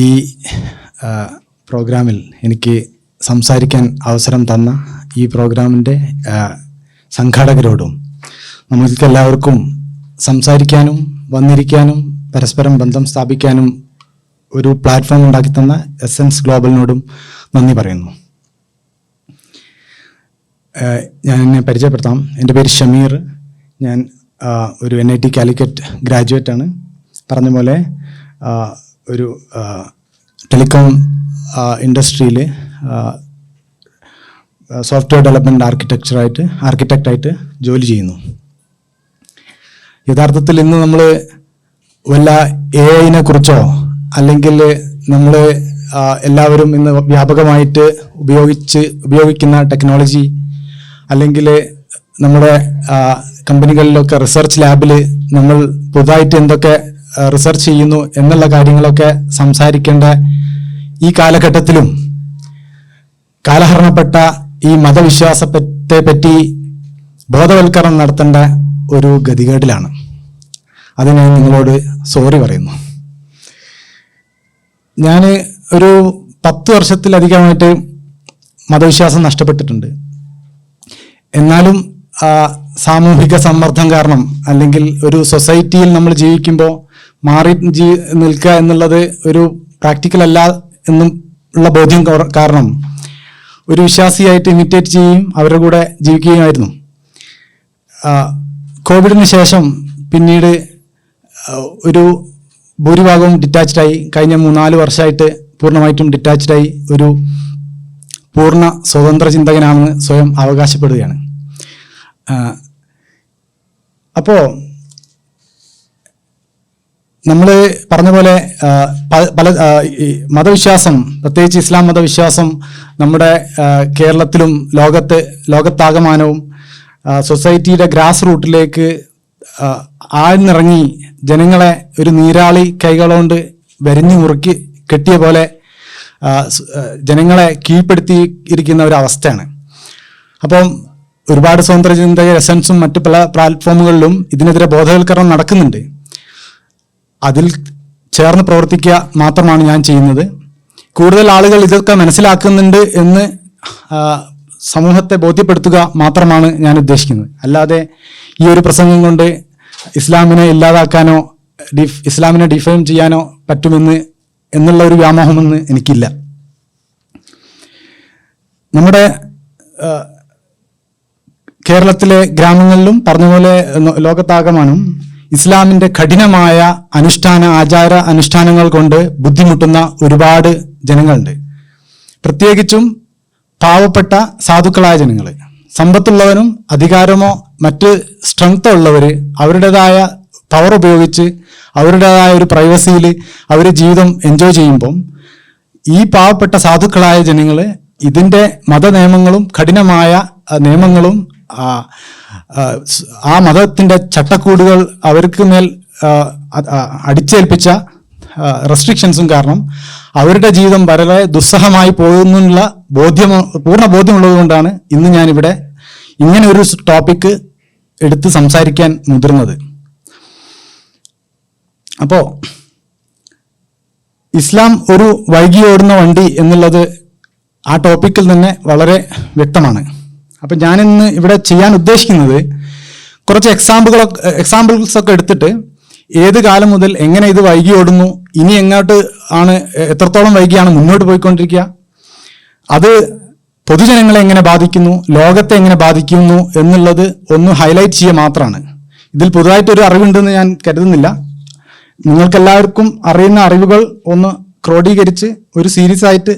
ഈ പ്രോഗ്രാമിൽ എനിക്ക് സംസാരിക്കാൻ അവസരം തന്ന ഈ പ്രോഗ്രാമിൻ്റെ സംഘാടകരോടും നമുക്കെല്ലാവർക്കും സംസാരിക്കാനും വന്നിരിക്കാനും പരസ്പരം ബന്ധം സ്ഥാപിക്കാനും ഒരു പ്ലാറ്റ്ഫോം ഉണ്ടാക്കി തന്ന എസെൻസ് ഗ്ലോബലിനോടും നന്ദി പറയുന്നു. ഞാൻ എന്നെ പരിചയപ്പെടുത്താം. എൻ്റെ പേര് ഷമീർ. ഞാൻ ഒരു NIT കാലിക്കറ്റ് ഗ്രാജുവേറ്റാണ്. പറഞ്ഞ പോലെ ഒരു ടെലികോം ഇൻഡസ്ട്രിയിൽ സോഫ്റ്റ്വെയർ ഡെവലപ്മെൻറ്റ് ആർക്കിടെക്റ്റായിട്ട് ജോലി ചെയ്യുന്നു. യഥാർത്ഥത്തിൽ ഇന്ന് നമ്മൾ വല്ല AI കുറിച്ചോ അല്ലെങ്കിൽ നമ്മൾ എല്ലാവരും ഇന്ന് വ്യാപകമായിട്ട് ഉപയോഗിക്കുന്ന ടെക്നോളജി അല്ലെങ്കിൽ നമ്മുടെ കമ്പനികളിലൊക്കെ റിസർച്ച് ലാബിൽ നമ്മൾ പുതുതായിട്ട് എന്തൊക്കെ റിസർച്ച് ചെയ്യുന്നു എന്നുള്ള കാര്യങ്ങളൊക്കെ സംസാരിക്കേണ്ട ഈ കാലഘട്ടത്തിലും കാലഹരണപ്പെട്ട ഈ മതവിശ്വാസത്തെ പറ്റി ബോധവൽക്കരണം നടത്തേണ്ട ഒരു ഗതികേടിലാണ്. അത് ഞാൻ നിങ്ങളോട് സോറി പറയുന്നു. ഞാൻ ഒരു 10 വർഷത്തിലധികമായിട്ട് മതവിശ്വാസം നഷ്ടപ്പെട്ടിട്ടുണ്ട്. എന്നാലും സാമൂഹിക സമ്മർദ്ദം കാരണം അല്ലെങ്കിൽ ഒരു സൊസൈറ്റിയിൽ നമ്മൾ ജീവിക്കുമ്പോൾ മാറി നിൽക്കുക എന്നുള്ളത് ഒരു പ്രാക്ടിക്കൽ അല്ല എന്നും ഉള്ള ബോധ്യം കാരണം ഒരു വിശ്വാസിയായിട്ട് ഇമിറ്റേറ്റ് ചെയ്യുകയും അവരുടെ കൂടെ ജീവിക്കുകയുമായിരുന്നു. കോവിഡിന് ശേഷം പിന്നീട് ഒരു ഭൂരിഭാഗവും ഡിറ്റാച്ച്ഡായി. കഴിഞ്ഞ 3-4 വർഷമായിട്ട് പൂർണ്ണമായിട്ടും ഡിറ്റാച്ച്ഡായി ഒരു പൂർണ്ണ സ്വതന്ത്ര ചിന്തകനാണെന്ന് സ്വയം അവകാശപ്പെടുകയാണ്. അപ്പോൾ നമ്മൾ പറഞ്ഞ പോലെ പല മതവിശ്വാസം, പ്രത്യേകിച്ച് ഇസ്ലാം മതവിശ്വാസം നമ്മുടെ കേരളത്തിലും ലോകത്താകമാനവും സൊസൈറ്റിയുടെ ഗ്രാസ് റൂട്ടിലേക്ക് ആഴ്ന്നിറങ്ങി ജനങ്ങളെ ഒരു നീരാളി കൈകളുകൊണ്ട് വരിഞ്ഞു മുറുക്കി കെട്ടിയ പോലെ ജനങ്ങളെ കീഴ്പ്പെടുത്തിയിരിക്കുന്ന ഒരു അവസ്ഥയാണ്. അപ്പം ഒരുപാട് സ്വതന്ത്ര ചിന്തക എസൻസും മറ്റു പല പ്ലാറ്റ്ഫോമുകളിലും ഇതിനെതിരെ ബോധവൽക്കരണം നടക്കുന്നുണ്ട്. അതിൽ ചേർന്ന് പ്രവർത്തിക്കുക മാത്രമാണ് ഞാൻ ചെയ്യുന്നത്. കൂടുതൽ ആളുകൾ ഇതൊക്കെ മനസ്സിലാക്കുന്നുണ്ട് എന്ന് സമൂഹത്തെ ബോധ്യപ്പെടുത്തുക മാത്രമാണ് ഞാൻ ഉദ്ദേശിക്കുന്നത്. അല്ലാതെ ഈ ഒരു പ്രസംഗം കൊണ്ട് ഇസ്ലാമിനെ ഇല്ലാതാക്കാനോ ഇസ്ലാമിനെ ഡിഫൈൻ ചെയ്യാനോ എന്നുള്ള ഒരു വ്യാമോഹമൊന്നും എനിക്കില്ല. നമ്മുടെ കേരളത്തിലെ ഗ്രാമങ്ങളിലും പറഞ്ഞ പോലെ ലോകത്താകമാനം ഇസ്ലാമിൻ്റെ കഠിനമായ ആചാര അനുഷ്ഠാനങ്ങൾ കൊണ്ട് ബുദ്ധിമുട്ടുന്ന ഒരുപാട് ജനങ്ങളുണ്ട്. പ്രത്യേകിച്ചും പാവപ്പെട്ട സാധുക്കളായ ജനങ്ങൾ, സമ്പത്തുള്ളവരും അധികാരമോ മറ്റ് സ്ട്രെങ്തോ ഉള്ളവർ അവരുടേതായ പവർ ഉപയോഗിച്ച് അവരുടേതായ ഒരു പ്രൈവസിയിൽ അവർ ജീവിതം എൻജോയ് ചെയ്യുമ്പം ഈ പാവപ്പെട്ട സാധുക്കളായ ജനങ്ങൾ ഇതിൻ്റെ മതനിയമങ്ങളും കഠിനമായ നിയമങ്ങളും ആ മതത്തിൻ്റെ ചട്ടക്കൂടുകൾ അവർക്ക് മേൽ അടിച്ചേൽപ്പിച്ച റെസ്ട്രിക്ഷൻസും കാരണം അവരുടെ ജീവിതം വളരെ ദുസ്സഹമായി പോകുന്നുള്ള പൂർണ്ണ ബോധ്യമുള്ളത് കൊണ്ടാണ് ഇന്ന് ഞാനിവിടെ ഇങ്ങനെ ഒരു ടോപ്പിക്ക് എടുത്ത് സംസാരിക്കാൻ മുതിർന്നത്. അപ്പോൾ ഇസ്ലാം ഒരു വൈകി ഓടുന്ന വണ്ടി എന്നുള്ളത് ആ ടോപ്പിക്കിൽ തന്നെ വളരെ വ്യക്തമാണ്. അപ്പം ഞാനിന്ന് ഇവിടെ ചെയ്യാൻ ഉദ്ദേശിക്കുന്നത് കുറച്ച് എക്സാമ്പിൾസ് ഒക്കെ എടുത്തിട്ട് ഏത് കാലം മുതൽ എങ്ങനെ ഇത് വൈകി ഓടുന്നു, ഇനി എങ്ങോട്ട് ആണ്, എത്രത്തോളം വൈകിയാണ് മുന്നോട്ട് പോയിക്കൊണ്ടിരിക്കുക, അത് പൊതുജനങ്ങളെ എങ്ങനെ ബാധിക്കുന്നു, ലോകത്തെ എങ്ങനെ ബാധിക്കുന്നു എന്നുള്ളത് ഒന്ന് ഹൈലൈറ്റ് ചെയ്യുക മാത്രമാണ്. ഇതിൽ പുതുതായിട്ടൊരു അറിവുണ്ടെന്ന് ഞാൻ കരുതുന്നില്ല. നിങ്ങൾക്കെല്ലാവർക്കും അറിയുന്ന അറിവുകൾ ഒന്ന് ക്രോഡീകരിച്ച് ഒരു സീരീസ് ആയിട്ട്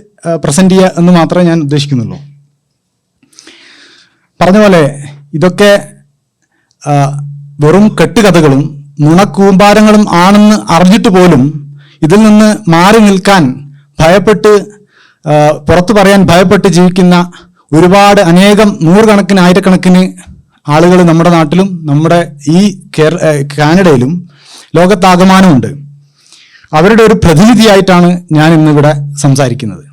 പ്രസന്റ് ചെയ്യുക എന്ന് മാത്രമേ ഞാൻ ഉദ്ദേശിക്കുന്നുള്ളൂ. പറഞ്ഞ പോലെ ഇതൊക്കെ വെറും കെട്ടുകഥകളും നുണക്കൂമ്പാരങ്ങളും ആണെന്ന് അറിഞ്ഞിട്ട് പോലും ഇതിൽ നിന്ന് മാറി നിൽക്കാൻ ഭയപ്പെട്ട് പുറത്തു പറയാൻ ഭയപ്പെട്ട് ജീവിക്കുന്ന ഒരുപാട് അനേകം നൂറുകണക്കിന് ആയിരക്കണക്കിന് ആളുകൾ നമ്മുടെ നാട്ടിലും നമ്മുടെ ഈ കാനഡയിലും ലോകത്താകമാനമുണ്ട്. അവരുടെ ഒരു പ്രതിനിധിയായിട്ടാണ് ഞാൻ ഇന്നിവിടെ സംസാരിക്കുന്നത്.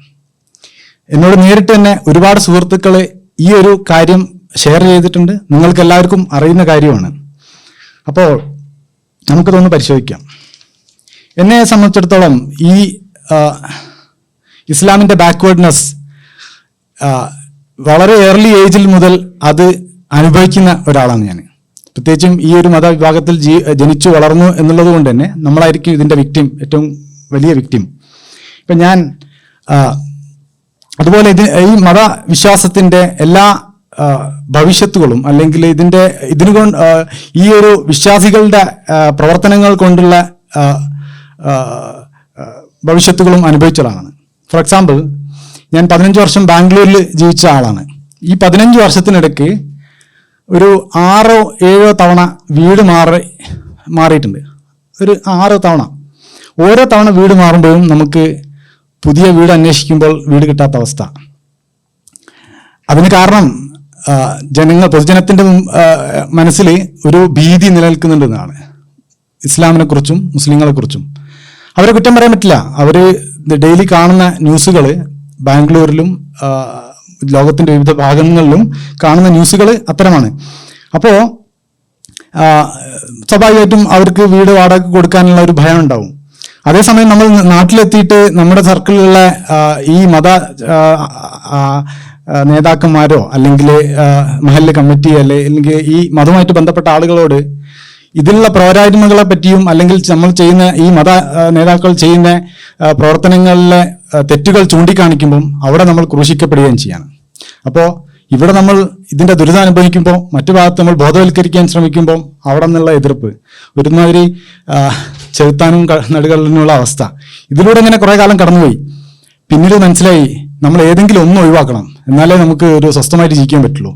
എന്നോട് നേരിട്ട് തന്നെ ഒരുപാട് സുഹൃത്തുക്കൾ ഈ ഒരു കാര്യം ഷെയർ ചെയ്തിട്ടുണ്ട്. നിങ്ങൾക്ക് എല്ലാവർക്കും അറിയുന്ന കാര്യമാണ്. അപ്പോൾ നമുക്കിതൊന്ന് പരിശോധിക്കാം. എന്നെ സംബന്ധിച്ചിടത്തോളം ഈ ഇസ്ലാമിൻ്റെ ബാക്ക്വേർഡ്നെസ് വളരെ ഏർലി ഏജിൽ മുതൽ അത് അനുഭവിക്കുന്ന ഒരാളാണ് ഞാൻ. പ്രത്യേകിച്ചും ഈ ഒരു മതവിഭാഗത്തിൽ ജനിച്ചു വളർന്നു എന്നുള്ളത് കൊണ്ട് തന്നെ നമ്മളായിരിക്കും ഇതിൻ്റെ വിക്ടിം, ഏറ്റവും വലിയ വിക്ടിം. ഇപ്പം ഞാൻ അതുപോലെ ഈ മതവിശ്വാസത്തിൻ്റെ എല്ലാ ഭവിഷ്യത്തുകളും അല്ലെങ്കിൽ ഇതിനുകൊണ്ട് ഈ ഒരു വിശ്വാസികളുടെ പ്രവർത്തനങ്ങൾ കൊണ്ടുള്ള ഭവിഷ്യത്തുകളും അനുഭവിച്ചതാണ്. ഫോർ എക്സാമ്പിൾ, ഞാൻ 15 വർഷം ബാംഗ്ലൂരിൽ ജീവിച്ച ആളാണ്. ഈ 15 വർഷത്തിനിടയ്ക്ക് ഒരു 6-7 തവണ വീട് മാറിയിട്ടുണ്ട്. ഒരു 6 തവണ. ഓരോ തവണ വീട് മാറുമ്പോഴും നമുക്ക് പുതിയ വീട് അന്വേഷിക്കുമ്പോൾ വീട് കിട്ടാത്ത അവസ്ഥ. അതിന് കാരണം പൊതുജനത്തിൻ്റെ മനസ്സിൽ ഒരു ഭീതി നിലനിൽക്കുന്നുണ്ടെന്നാണ്, ഇസ്ലാമിനെ കുറിച്ചും മുസ്ലിങ്ങളെ കുറിച്ചും. അവരെ കുറ്റം പറയാൻ പറ്റില്ല. അവർ ഡെയിലി കാണുന്ന ന്യൂസുകൾ, ബാംഗ്ലൂരിലും ലോകത്തിൻ്റെ വിവിധ ഭാഗങ്ങളിലും കാണുന്ന ന്യൂസുകൾ അത്തരമാണ്. അപ്പോൾ സ്വാഭാവികമായിട്ടും അവർക്ക് വീട് വാടക കൊടുക്കാനുള്ള ഒരു ഭയം ഉണ്ടാവും. അതേസമയം നമ്മൾ നാട്ടിലെത്തിയിട്ട് നമ്മുടെ സർക്കിളിലുള്ള ഈ മത നേതാക്കന്മാരോ അല്ലെങ്കിൽ മഹല്ല് കമ്മിറ്റി അല്ലെങ്കിൽ ഈ മതവുമായിട്ട് ബന്ധപ്പെട്ട ആളുകളോട് ഇതിലുള്ള പോരായ്മകളെ പറ്റിയും അല്ലെങ്കിൽ നമ്മൾ ചെയ്യുന്ന ഈ മത നേതാക്കൾ ചെയ്യുന്ന പ്രവർത്തനങ്ങളിലെ തെറ്റുകൾ ചൂണ്ടിക്കാണിക്കുമ്പം അവിടെ നമ്മൾ ക്രൂശിക്കപ്പെടുകയും ചെയ്യാണ്. അപ്പോൾ ഇവിടെ നമ്മൾ ഇതിൻ്റെ ദുരിതം അനുഭവിക്കുമ്പോൾ മറ്റു ഭാഗത്ത് നമ്മൾ ബോധവൽക്കരിക്കാൻ ശ്രമിക്കുമ്പോൾ അവിടെ നിന്നുള്ള എതിർപ്പ്, ഒരുമാതിരി ചെറുത്താനും നടുകളിലുള്ള അവസ്ഥ. ഇതിലൂടെ ഇങ്ങനെ കുറേ കാലം കടന്നുപോയി. പിന്നീട് മനസ്സിലായി നമ്മൾ ഏതെങ്കിലും ഒന്ന് ഒഴിവാക്കണം, എന്നാലേ നമുക്ക് ഒരു സ്വസ്ഥമായിട്ട് ജീവിക്കാൻ പറ്റുള്ളൂ.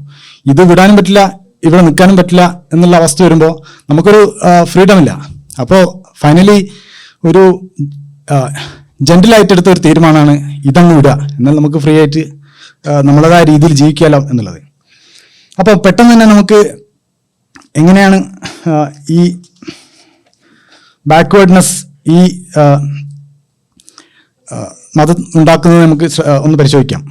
ഇത് വിടാനും പറ്റില്ല, ഇവിടെ നിൽക്കാനും പറ്റില്ല എന്നുള്ള അവസ്ഥ വരുമ്പോൾ നമുക്കൊരു ഫ്രീഡം ഇല്ല. അപ്പോൾ ഫൈനലി ഒരു ജെന്റിലായിട്ട് ഒരു തീരുമാനമാണ് ഇതങ്ങ് വിടുക, എന്നാൽ നമുക്ക് ഫ്രീ ആയിട്ട് നമ്മളേതായ രീതിയിൽ ജീവിക്കാമല്ലോ എന്നുള്ളത്. അപ്പോൾ പെട്ടെന്ന് തന്നെ നമുക്ക് എങ്ങനെയാണ് ഈ ബാക്ക്വേർഡ്നെസ് ഈ മതം ഉണ്ടാക്കുന്നത് നമുക്ക് ഒന്ന് പരിശോധിക്കാം.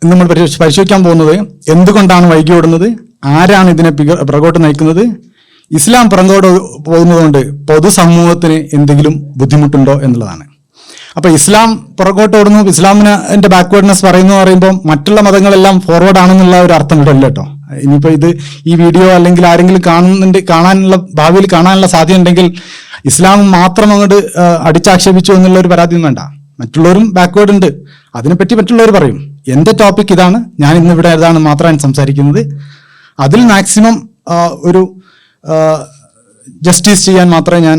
ഇന്ന് നമ്മൾ പരിശോധിക്കാൻ പോകുന്നത് എന്തുകൊണ്ടാണ് വൈകി ഓടുന്നത്, ആരാണ് ഇതിനെ പുറകോട്ട് നയിക്കുന്നത്, ഇസ്ലാം പുറകോട്ട് പോകുന്നതുകൊണ്ട് പൊതുസമൂഹത്തിന് എന്തെങ്കിലും ബുദ്ധിമുട്ടുണ്ടോ എന്നുള്ളതാണ്. അപ്പോൾ ഇസ്ലാം പുറകോട്ട് ഓടുന്നു, ഇസ്ലാമിൻ്റെ ബാക്ക്വേർഡ്നെസ് പറയുമ്പോൾ മറ്റുള്ള മതങ്ങളെല്ലാം ഫോർവേഡ് ആണെന്നുള്ള ഒരു അർത്ഥം ഇവിടെ ഇല്ല കേട്ടോ. ഇനിയിപ്പോൾ ഈ വീഡിയോ അല്ലെങ്കിൽ ആരെങ്കിലും ഭാവിയിൽ കാണാനുള്ള സാധ്യത ഉണ്ടെങ്കിൽ ഇസ്ലാം മാത്രം അങ്ങോട്ട് അടിച്ചാക്ഷേപിച്ചു എന്നുള്ള ഒരു പരാതിയൊന്നും വേണ്ട. മറ്റുള്ളവരും ബാക്ക്വേർഡ് ഉണ്ട്, അതിനെപ്പറ്റി മറ്റുള്ളവർ പറയും. എൻ്റെ ടോപ്പിക് ഇതാണ്, ഞാൻ ഇന്നിവിടെ ഏതാണ് മാത്രമാണ് സംസാരിക്കുന്നത്. അതിൽ മാക്സിമം ഒരു ജസ്റ്റിസ് ചെയ്യാൻ മാത്രമേ ഞാൻ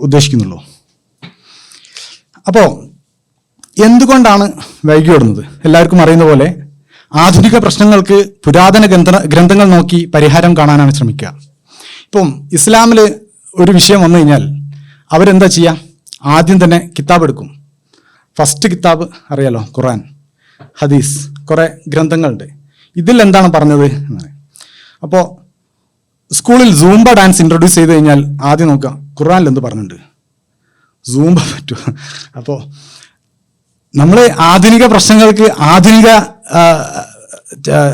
ഉദ്ദേശിക്കുന്നുള്ളൂ. അപ്പോൾ എന്തുകൊണ്ടാണ് വൈകി ഓടുന്നത്? എല്ലാവർക്കും അറിയുന്ന പോലെ ആധുനിക പ്രശ്നങ്ങൾക്ക് പുരാതന ഗ്രന്ഥങ്ങൾ നോക്കി പരിഹാരം കാണാനാണ് ശ്രമിക്കുക. ഇപ്പം ഇസ്ലാമിൽ ഒരു വിഷയം വന്നു കഴിഞ്ഞാൽ അവരെന്താ ചെയ്യുക? ആദ്യം തന്നെ കിതാബ് എടുക്കും. ഫസ്റ്റ് കിതാബ് അറിയാലോ, ഖുർആൻ, ഹദീസ്, കുറേ ഗ്രന്ഥങ്ങളുണ്ട്. ഇതിൽ എന്താണ് പറഞ്ഞത് എന്നാണ്. അപ്പോൾ സ്കൂളിൽ സൂംബ ഡാൻസ് ഇൻട്രൊഡ്യൂസ് ചെയ്ത് കഴിഞ്ഞാൽ ആദ്യം നോക്കുക ഖുർആനിൽ എന്ത് പറഞ്ഞിട്ടുണ്ട്, സൂംബ പറ്റുമോ? അപ്പോൾ നമ്മൾ ആധുനിക പ്രശ്നങ്ങൾക്ക് ആധുനിക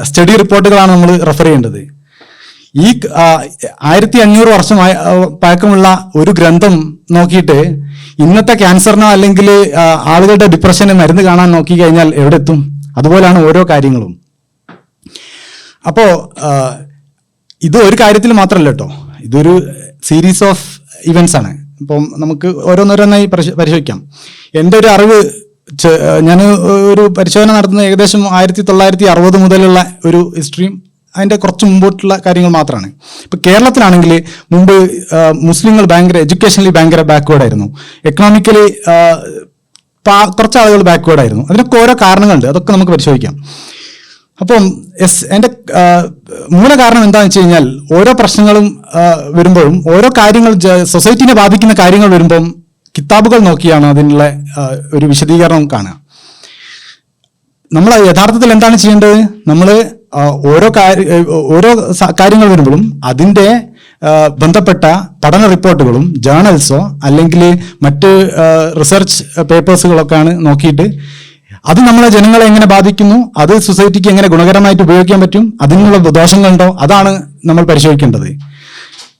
സ്റ്റഡി റിപ്പോർട്ടുകളാണ് നമ്മൾ റെഫർ ചെയ്യേണ്ടത്. ഈ 1500 വർഷം പഴക്കമുള്ള ഒരു ഗ്രന്ഥം നോക്കിയിട്ട് ഇന്നത്തെ ക്യാൻസറിനോ അല്ലെങ്കിൽ ആളുകളുടെ ഡിപ്രഷന് മരുന്ന് കാണാൻ നോക്കി കഴിഞ്ഞാൽ എവിടെ എത്തും? അതുപോലെയാണ് ഓരോ കാര്യങ്ങളും. അപ്പോൾ ഇത് ഒരു കാര്യത്തിൽ മാത്രമല്ല കേട്ടോ, ഇതൊരു സീരീസ് ഓഫ് ഇവൻറ്റ്സ് ആണ്. ഇപ്പം നമുക്ക് ഓരോന്നോരോന്നായി പരിശോധിക്കാം. എൻ്റെ ഒരു അറിവ്, ഞാൻ ഒരു പരിശോധന നടത്തുന്നത് ഏകദേശം 1960 മുതലുള്ള ഒരു ഹിസ്റ്ററിയും അതിൻ്റെ കുറച്ച് മുമ്പോട്ടുള്ള കാര്യങ്ങൾ മാത്രമാണ്. ഇപ്പം കേരളത്തിലാണെങ്കിൽ മുമ്പ് മുസ്ലിങ്ങൾ എഡ്യൂക്കേഷനലി ഭയങ്കര ബാക്ക്വേർഡായിരുന്നു, എക്കണോമിക്കലി കുറച്ച് ആളുകൾ ബാക്ക്വേർഡായിരുന്നു. അതിനൊക്കെ ഓരോ കാരണങ്ങളുണ്ട്, അതൊക്കെ നമുക്ക് പരിശോധിക്കാം. അപ്പം എൻ്റെ മൂല കാരണം എന്താണെന്ന് വെച്ച് കഴിഞ്ഞാൽ ഓരോ പ്രശ്നങ്ങളും വരുമ്പോഴും ഓരോ കാര്യങ്ങൾ സൊസൈറ്റിനെ ബാധിക്കുന്ന കാര്യങ്ങൾ വരുമ്പം കിതാബുകൾ നോക്കിയാണ് അതിനുള്ള ഒരു വിശദീകരണം കാണുക. നമ്മൾ യഥാർത്ഥത്തിൽ എന്താണ് ചെയ്യേണ്ടത്? നമ്മൾ ഓരോ കാര്യങ്ങൾ വരുമ്പോഴും അതിൻ്റെ ബന്ധപ്പെട്ട പഠന റിപ്പോർട്ടുകളും ജേർണൽസോ അല്ലെങ്കിൽ മറ്റ് റിസർച്ച് പേപ്പേഴ്സുകളൊക്കെയാണ് നോക്കിയിട്ട് അത് നമ്മളെ ജനങ്ങളെ എങ്ങനെ ബാധിക്കുന്നു, അത് സൊസൈറ്റിക്ക് എങ്ങനെ ഗുണകരമായിട്ട് ഉപയോഗിക്കാൻ പറ്റും, അതിനുള്ള ദോഷങ്ങളുണ്ടോ, അതാണ് നമ്മൾ പരിശോധിക്കേണ്ടത്.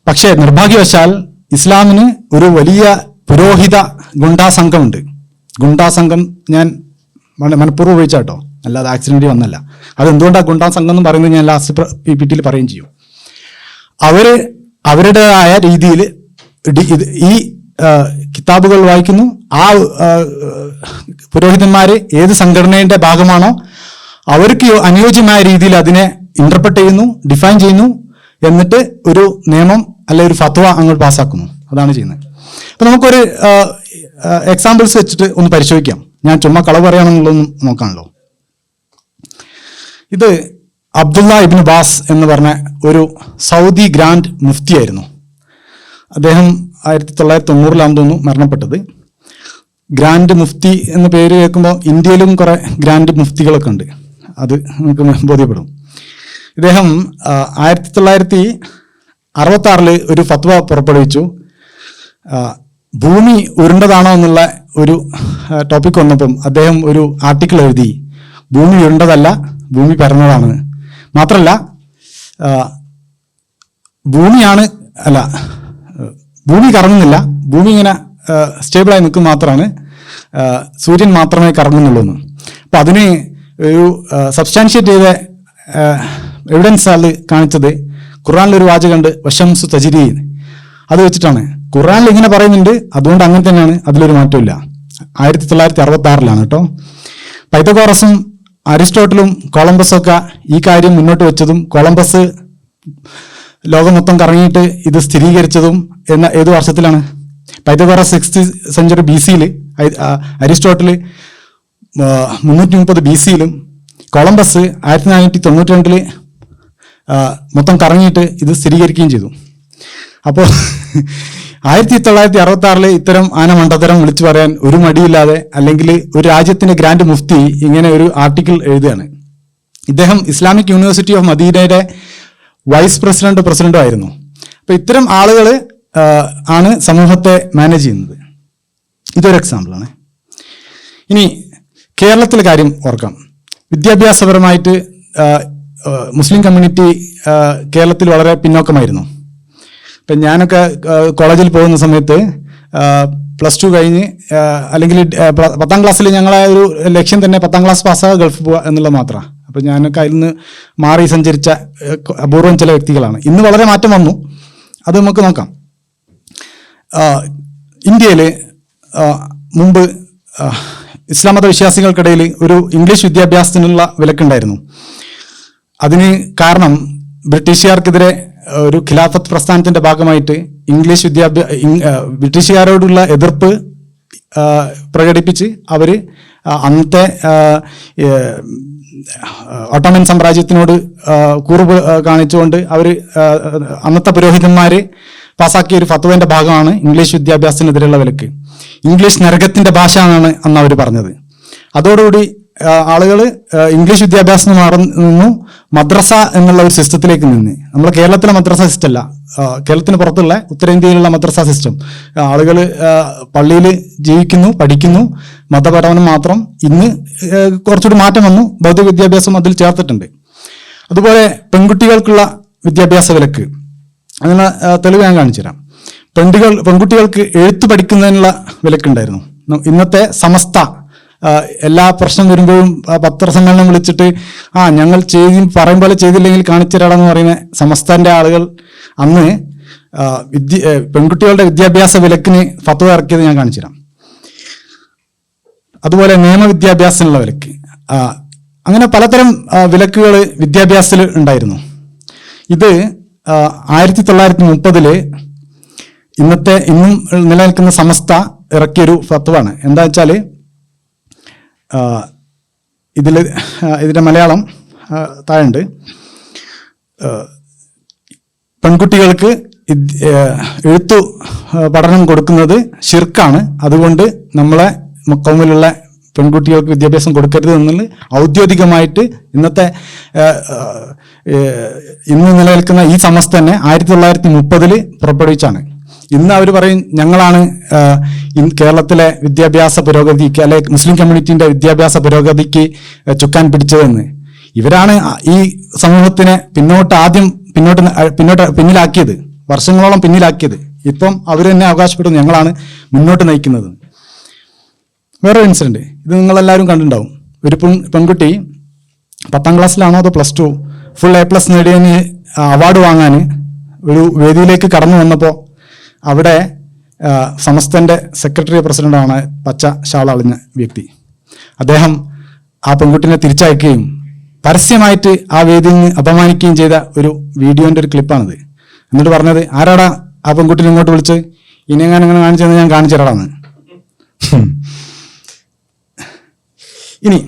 പക്ഷേ നിർഭാഗ്യവശാൽ ഇസ്ലാമിന് ഒരു വലിയ പുരോഹിത ഗുണ്ടാ സംഘമുണ്ട്. ഗുണ്ടാ സംഘം ഞാൻ മനഃപൂർവ്വം ഉപയോഗിച്ചാട്ടോ, അല്ലാതെ ആക്സിഡന്റ് വന്നല്ല. അതെന്തുകൊണ്ടാണ് ഗുണ്ടാ സംഘം എന്ന് പറയുന്നത് ഞാൻ ലാസ്റ്റ് PPT പറയുകയും ചെയ്യും. അവരുടേതായ രീതിയിൽ ഈ കിതാബുകൾ വായിക്കുന്നു. ആ പുരോഹിതന്മാർ ഏത് സംഘടനയുടെ ഭാഗമാണോ അവർക്ക് അനുയോജ്യമായ രീതിയിൽ അതിനെ ഇന്റർപ്രറ്റ് ചെയ്യുന്നു, ഡിഫൈൻ ചെയ്യുന്നു, എന്നിട്ട് ഒരു നിയമം അല്ലെ ഒരു ഫത്വ അങ്ങോട്ട് പാസ്സാക്കുന്നു. അതാണ് ചെയ്യുന്നത്. അപ്പൊ നമുക്കൊരു എക്സാമ്പിൾസ് വെച്ചിട്ട് ഒന്ന് പരിശോധിക്കാം. ഞാൻ ചുമ്മാ കളവ് പറയാണെന്നുള്ളതൊന്നും നോക്കാണല്ലോ. ഇത് അബ്ദുള്ള ഇബ്നു ബാസ് എന്ന് പറഞ്ഞ ഒരു സൗദി ഗ്രാൻഡ് മുഫ്തി ആയിരുന്നു. അദ്ദേഹം 1990 തോന്നുന്നു മരണപ്പെട്ടത്. ഗ്രാൻഡ് മുഫ്തി എന്ന പേര് കേൾക്കുമ്പോൾ ഇന്ത്യയിലും കുറെ ഗ്രാൻഡ് മുഫ്തികളൊക്കെ ഉണ്ട്, അത് നമുക്ക് ബോധ്യപ്പെടും. ഇദ്ദേഹം 1966 ഒരു ഫത്വ പുറപ്പെടുവിച്ചു. ഭൂമി ഉരുണ്ടതാണോ എന്നുള്ള ഒരു ടോപ്പിക് വന്നപ്പം അദ്ദേഹം ഒരു ആർട്ടിക്കിൾ എഴുതി, ഭൂമി ഉരുണ്ടതല്ല, ഭൂമി പരന്നതാണ്. മാത്രമല്ല ഭൂമി കറങ്ങുന്നില്ല, ഭൂമി ഇങ്ങനെ സ്റ്റേബിളായി നിൽക്കും മാത്രമാണ്, സൂര്യൻ മാത്രമേ കറങ്ങുന്നുള്ളൂ എന്ന്. അപ്പം അതിന് ഒരു സബ്സ്റ്റാൻഷിയേറ്റ് ചെയ്ത എവിഡൻസ് ആൾ കാണിച്ചത് ഖുർആനിലൊരു വാചകമുണ്ട്, വശംസു തജ്രി, അത് വെച്ചിട്ടാണ്. ഖുർആനിൽ ഇങ്ങനെ പറയുന്നുണ്ട്, അതുകൊണ്ട് അങ്ങനെ തന്നെയാണ്, അതിലൊരു മാറ്റമില്ല. 1966 കേട്ടോ. പൈതഗോറസും അരിസ്റ്റോട്ടലും കൊളംബസും ഒക്കെ ഈ കാര്യം മുന്നോട്ട് വെച്ചതും കൊളംബസ് ലോകം മൊത്തം കറങ്ങിയിട്ട് ഇത് സ്ഥിരീകരിച്ചതും ഏത് വർഷത്തിലാണ്? Pythagoras 6th century BC, Aristotle 330 BC, Columbus 1492 മൊത്തം കറങ്ങിയിട്ട് ഇത് സ്ഥിരീകരിക്കുകയും ചെയ്തു. അപ്പോൾ 1966 ഇത്തരം ആനമണ്ടത്തരം വിളിച്ചു പറയാൻ ഒരു മടിയില്ലാതെ, അല്ലെങ്കിൽ ഒരു രാജ്യത്തിന്റെ ഗ്രാൻഡ് മുഫ്തി ഇങ്ങനെ ഒരു ആർട്ടിക്കിൾ എഴുതുകയാണ്. ഇദ്ദേഹം ഇസ്ലാമിക് യൂണിവേഴ്സിറ്റി ഓഫ് മദീനയുടെ വൈസ് പ്രസിഡന്റും ആയിരുന്നു. അപ്പൊ ഇത്തരം ആളുകൾ ആണ് സമൂഹത്തെ മാനേജ് ചെയ്യുന്നത്. ഇതൊരു എക്സാമ്പിളാണ്. ഇനി കേരളത്തിലെ കാര്യം ഓർക്കാം. വിദ്യാഭ്യാസപരമായിട്ട് മുസ്ലിം കമ്മ്യൂണിറ്റി കേരളത്തിൽ വളരെ പിന്നോക്കമായിരുന്നു. ഇപ്പം ഞാനൊക്കെ കോളേജിൽ പോകുന്ന സമയത്ത് +2 കഴിഞ്ഞ് അല്ലെങ്കിൽ 10ാം ക്ലാസ്സിൽ ഞങ്ങളെ ഒരു ലക്ഷ്യം തന്നെ 10ാം ക്ലാസ് പാസ്സാകുക, ഗൾഫ് പോവുക എന്നുള്ളത് മാത്രമാണ്. അപ്പം ഞാനൊക്കെ അതിൽ നിന്ന് മാറി സഞ്ചരിച്ച അപൂർവം ചില വ്യക്തികളാണ്. ഇന്ന് വളരെ മാറ്റം വന്നു, അത് നമുക്ക് നോക്കാം. ഇന്ത്യയിൽ മുമ്പ് ഇസ്ലാം മത വിശ്വാസികൾക്കിടയിൽ ഒരു ഇംഗ്ലീഷ് വിദ്യാഭ്യാസത്തിനുള്ള വിലക്കുണ്ടായിരുന്നു. അതിന് കാരണം ബ്രിട്ടീഷുകാർക്കെതിരെ ഒരു ഖിലാഫത്ത് പ്രസ്ഥാനത്തിന്റെ ഭാഗമായിട്ട് ബ്രിട്ടീഷുകാരോടുള്ള എതിർപ്പ് പ്രകടിപ്പിച്ച് അവർ അന്നത്തെ ഓട്ടോമൻ സാമ്രാജ്യത്തിനോട് കൂറ് കാണിച്ചുകൊണ്ട് അവർ അന്നത്തെ പുരോഹിതന്മാര് പാസാക്കിയ ഒരു ഫത്വന്റെ ഭാഗമാണ് ഇംഗ്ലീഷ് വിദ്യാഭ്യാസത്തിനെതിരെയുള്ള വിലക്ക്. ഇംഗ്ലീഷ് നരകത്തിന്റെ ഭാഷ എന്നാണ് അന്ന് അവർ പറഞ്ഞത്. അതോടുകൂടി ആളുകൾ ഇംഗ്ലീഷ് വിദ്യാഭ്യാസം നിന്നു മദ്രസ എന്നുള്ള ഒരു സിസ്റ്റത്തിലേക്ക് നിന്ന്. നമ്മുടെ കേരളത്തിലെ മദ്രസ സിസ്റ്റം അല്ല, കേരളത്തിന് പുറത്തുള്ള ഉത്തരേന്ത്യയിലുള്ള മദ്രസ സിസ്റ്റം. ആളുകൾ പള്ളിയിൽ ജീവിക്കുന്നു, പഠിക്കുന്നു, മതപഠനം മാത്രം. ഇന്ന് കുറച്ചുകൂടി മാറ്റം വന്നു, ഭൗതിക വിദ്യാഭ്യാസം അതിൽ ചേർത്തിട്ടുണ്ട്. അതുപോലെ പെൺകുട്ടികൾക്കുള്ള വിദ്യാഭ്യാസ വിലക്ക്, അതിനുള്ള തെളിവ് ഞാൻ കാണിച്ചു തരാം. പെൺകുട്ടികൾക്ക് എഴുത്ത് പഠിക്കുന്നതിനുള്ള വിലക്കുണ്ടായിരുന്നു. ഇന്നത്തെ സമസ്ത എല്ലാ പ്രശ്നം വരുമ്പോഴും പത്രസമ്മേളനം വിളിച്ചിട്ട് ഞങ്ങൾ പറയും പോലെ ചെയ്തില്ലെങ്കിൽ കാണിച്ചിരാടെന്ന് പറയുന്ന സമസ്തന്റെ ആളുകൾ അന്ന് പെൺകുട്ടികളുടെ വിദ്യാഭ്യാസ വിലക്കിന് ഫത്വ ഇറക്കിയത് ഞാൻ കാണിച്ചു തരാം. അതുപോലെ നിയമവിദ്യാഭ്യാസത്തിനുള്ള വിലക്ക്, അങ്ങനെ പലതരം വിലക്കുകൾ വിദ്യാഭ്യാസത്തിൽ ഉണ്ടായിരുന്നു. ഇത് 1930 ഇന്നും നിലനിൽക്കുന്ന സമസ്ത ഇറക്കിയൊരു ഫത്വയാണ്. എന്താ വെച്ചാൽ ഇതിന്റെ മലയാളം താഴുണ്ട്. പെൺകുട്ടികൾക്ക് എഴുത്തു പഠനം കൊടുക്കുന്നത് ശിർക്കാണ്, അതുകൊണ്ട് നമ്മളെ കൗമിലുള്ള പെൺകുട്ടികൾക്ക് വിദ്യാഭ്യാസം കൊടുക്കരുത് എന്നുള്ള ഔദ്യോഗികമായിട്ട് ഇന്ന് നിലനിൽക്കുന്ന ഈ സമസ്ത തന്നെ 1930 പുറപ്പെടുവിച്ചാണ്. ഇന്ന് അവർ പറയും ഞങ്ങളാണ് കേരളത്തിലെ വിദ്യാഭ്യാസ പുരോഗതിക്ക് അല്ലെ മുസ്ലിം കമ്മ്യൂണിറ്റിന്റെ വിദ്യാഭ്യാസ പുരോഗതിക്ക് ചുക്കാൻ പിടിച്ചതെന്ന്. ഇവരാണ് ഈ സമൂഹത്തിനെ പിന്നിലാക്കിയത്, വർഷങ്ങളോളം പിന്നിലാക്കിയത്. ഇപ്പം അവർ തന്നെ അവകാശപ്പെടുന്നു ഞങ്ങളാണ് മുന്നോട്ട് നയിക്കുന്നത്. വേറെ ഇൻസിഡൻറ്റ്, ഇത് നിങ്ങളെല്ലാവരും കണ്ടിട്ടുണ്ടാവും. ഒരു പെൺകുട്ടി 10ാം ക്ലാസ്സിലാണോ അതോ +2 ഫുൾ A+ നേടിയതിന് അവാർഡ് വാങ്ങാൻ ഒരു വേദിയിലേക്ക് കടന്നു വന്നപ്പോൾ അവിടെ സമസ്തൻ്റെ സെക്രട്ടറി പ്രസിഡന്റാണ് പച്ച ഷാൾ അണിഞ്ഞ വ്യക്തി. അദ്ദേഹം ആ പെൺകുട്ടിനെ തിരിച്ചയക്കുകയും പരസ്യമായിട്ട് ആ വേദിയിൽ നിന്ന് അപമാനിക്കുകയും ചെയ്ത ഒരു വീഡിയോൻ്റെ ഒരു ക്ലിപ്പാണിത്. എന്നിട്ട് പറഞ്ഞത്, ആരാടാ ആ പെൺകുട്ടിനെ ഇങ്ങോട്ട് വിളിച്ച് ഇനി അങ്ങനെ കാണിച്ചതെന്ന് ഞാൻ കാണിച്ചു തരാടാന്ന്. ഇനി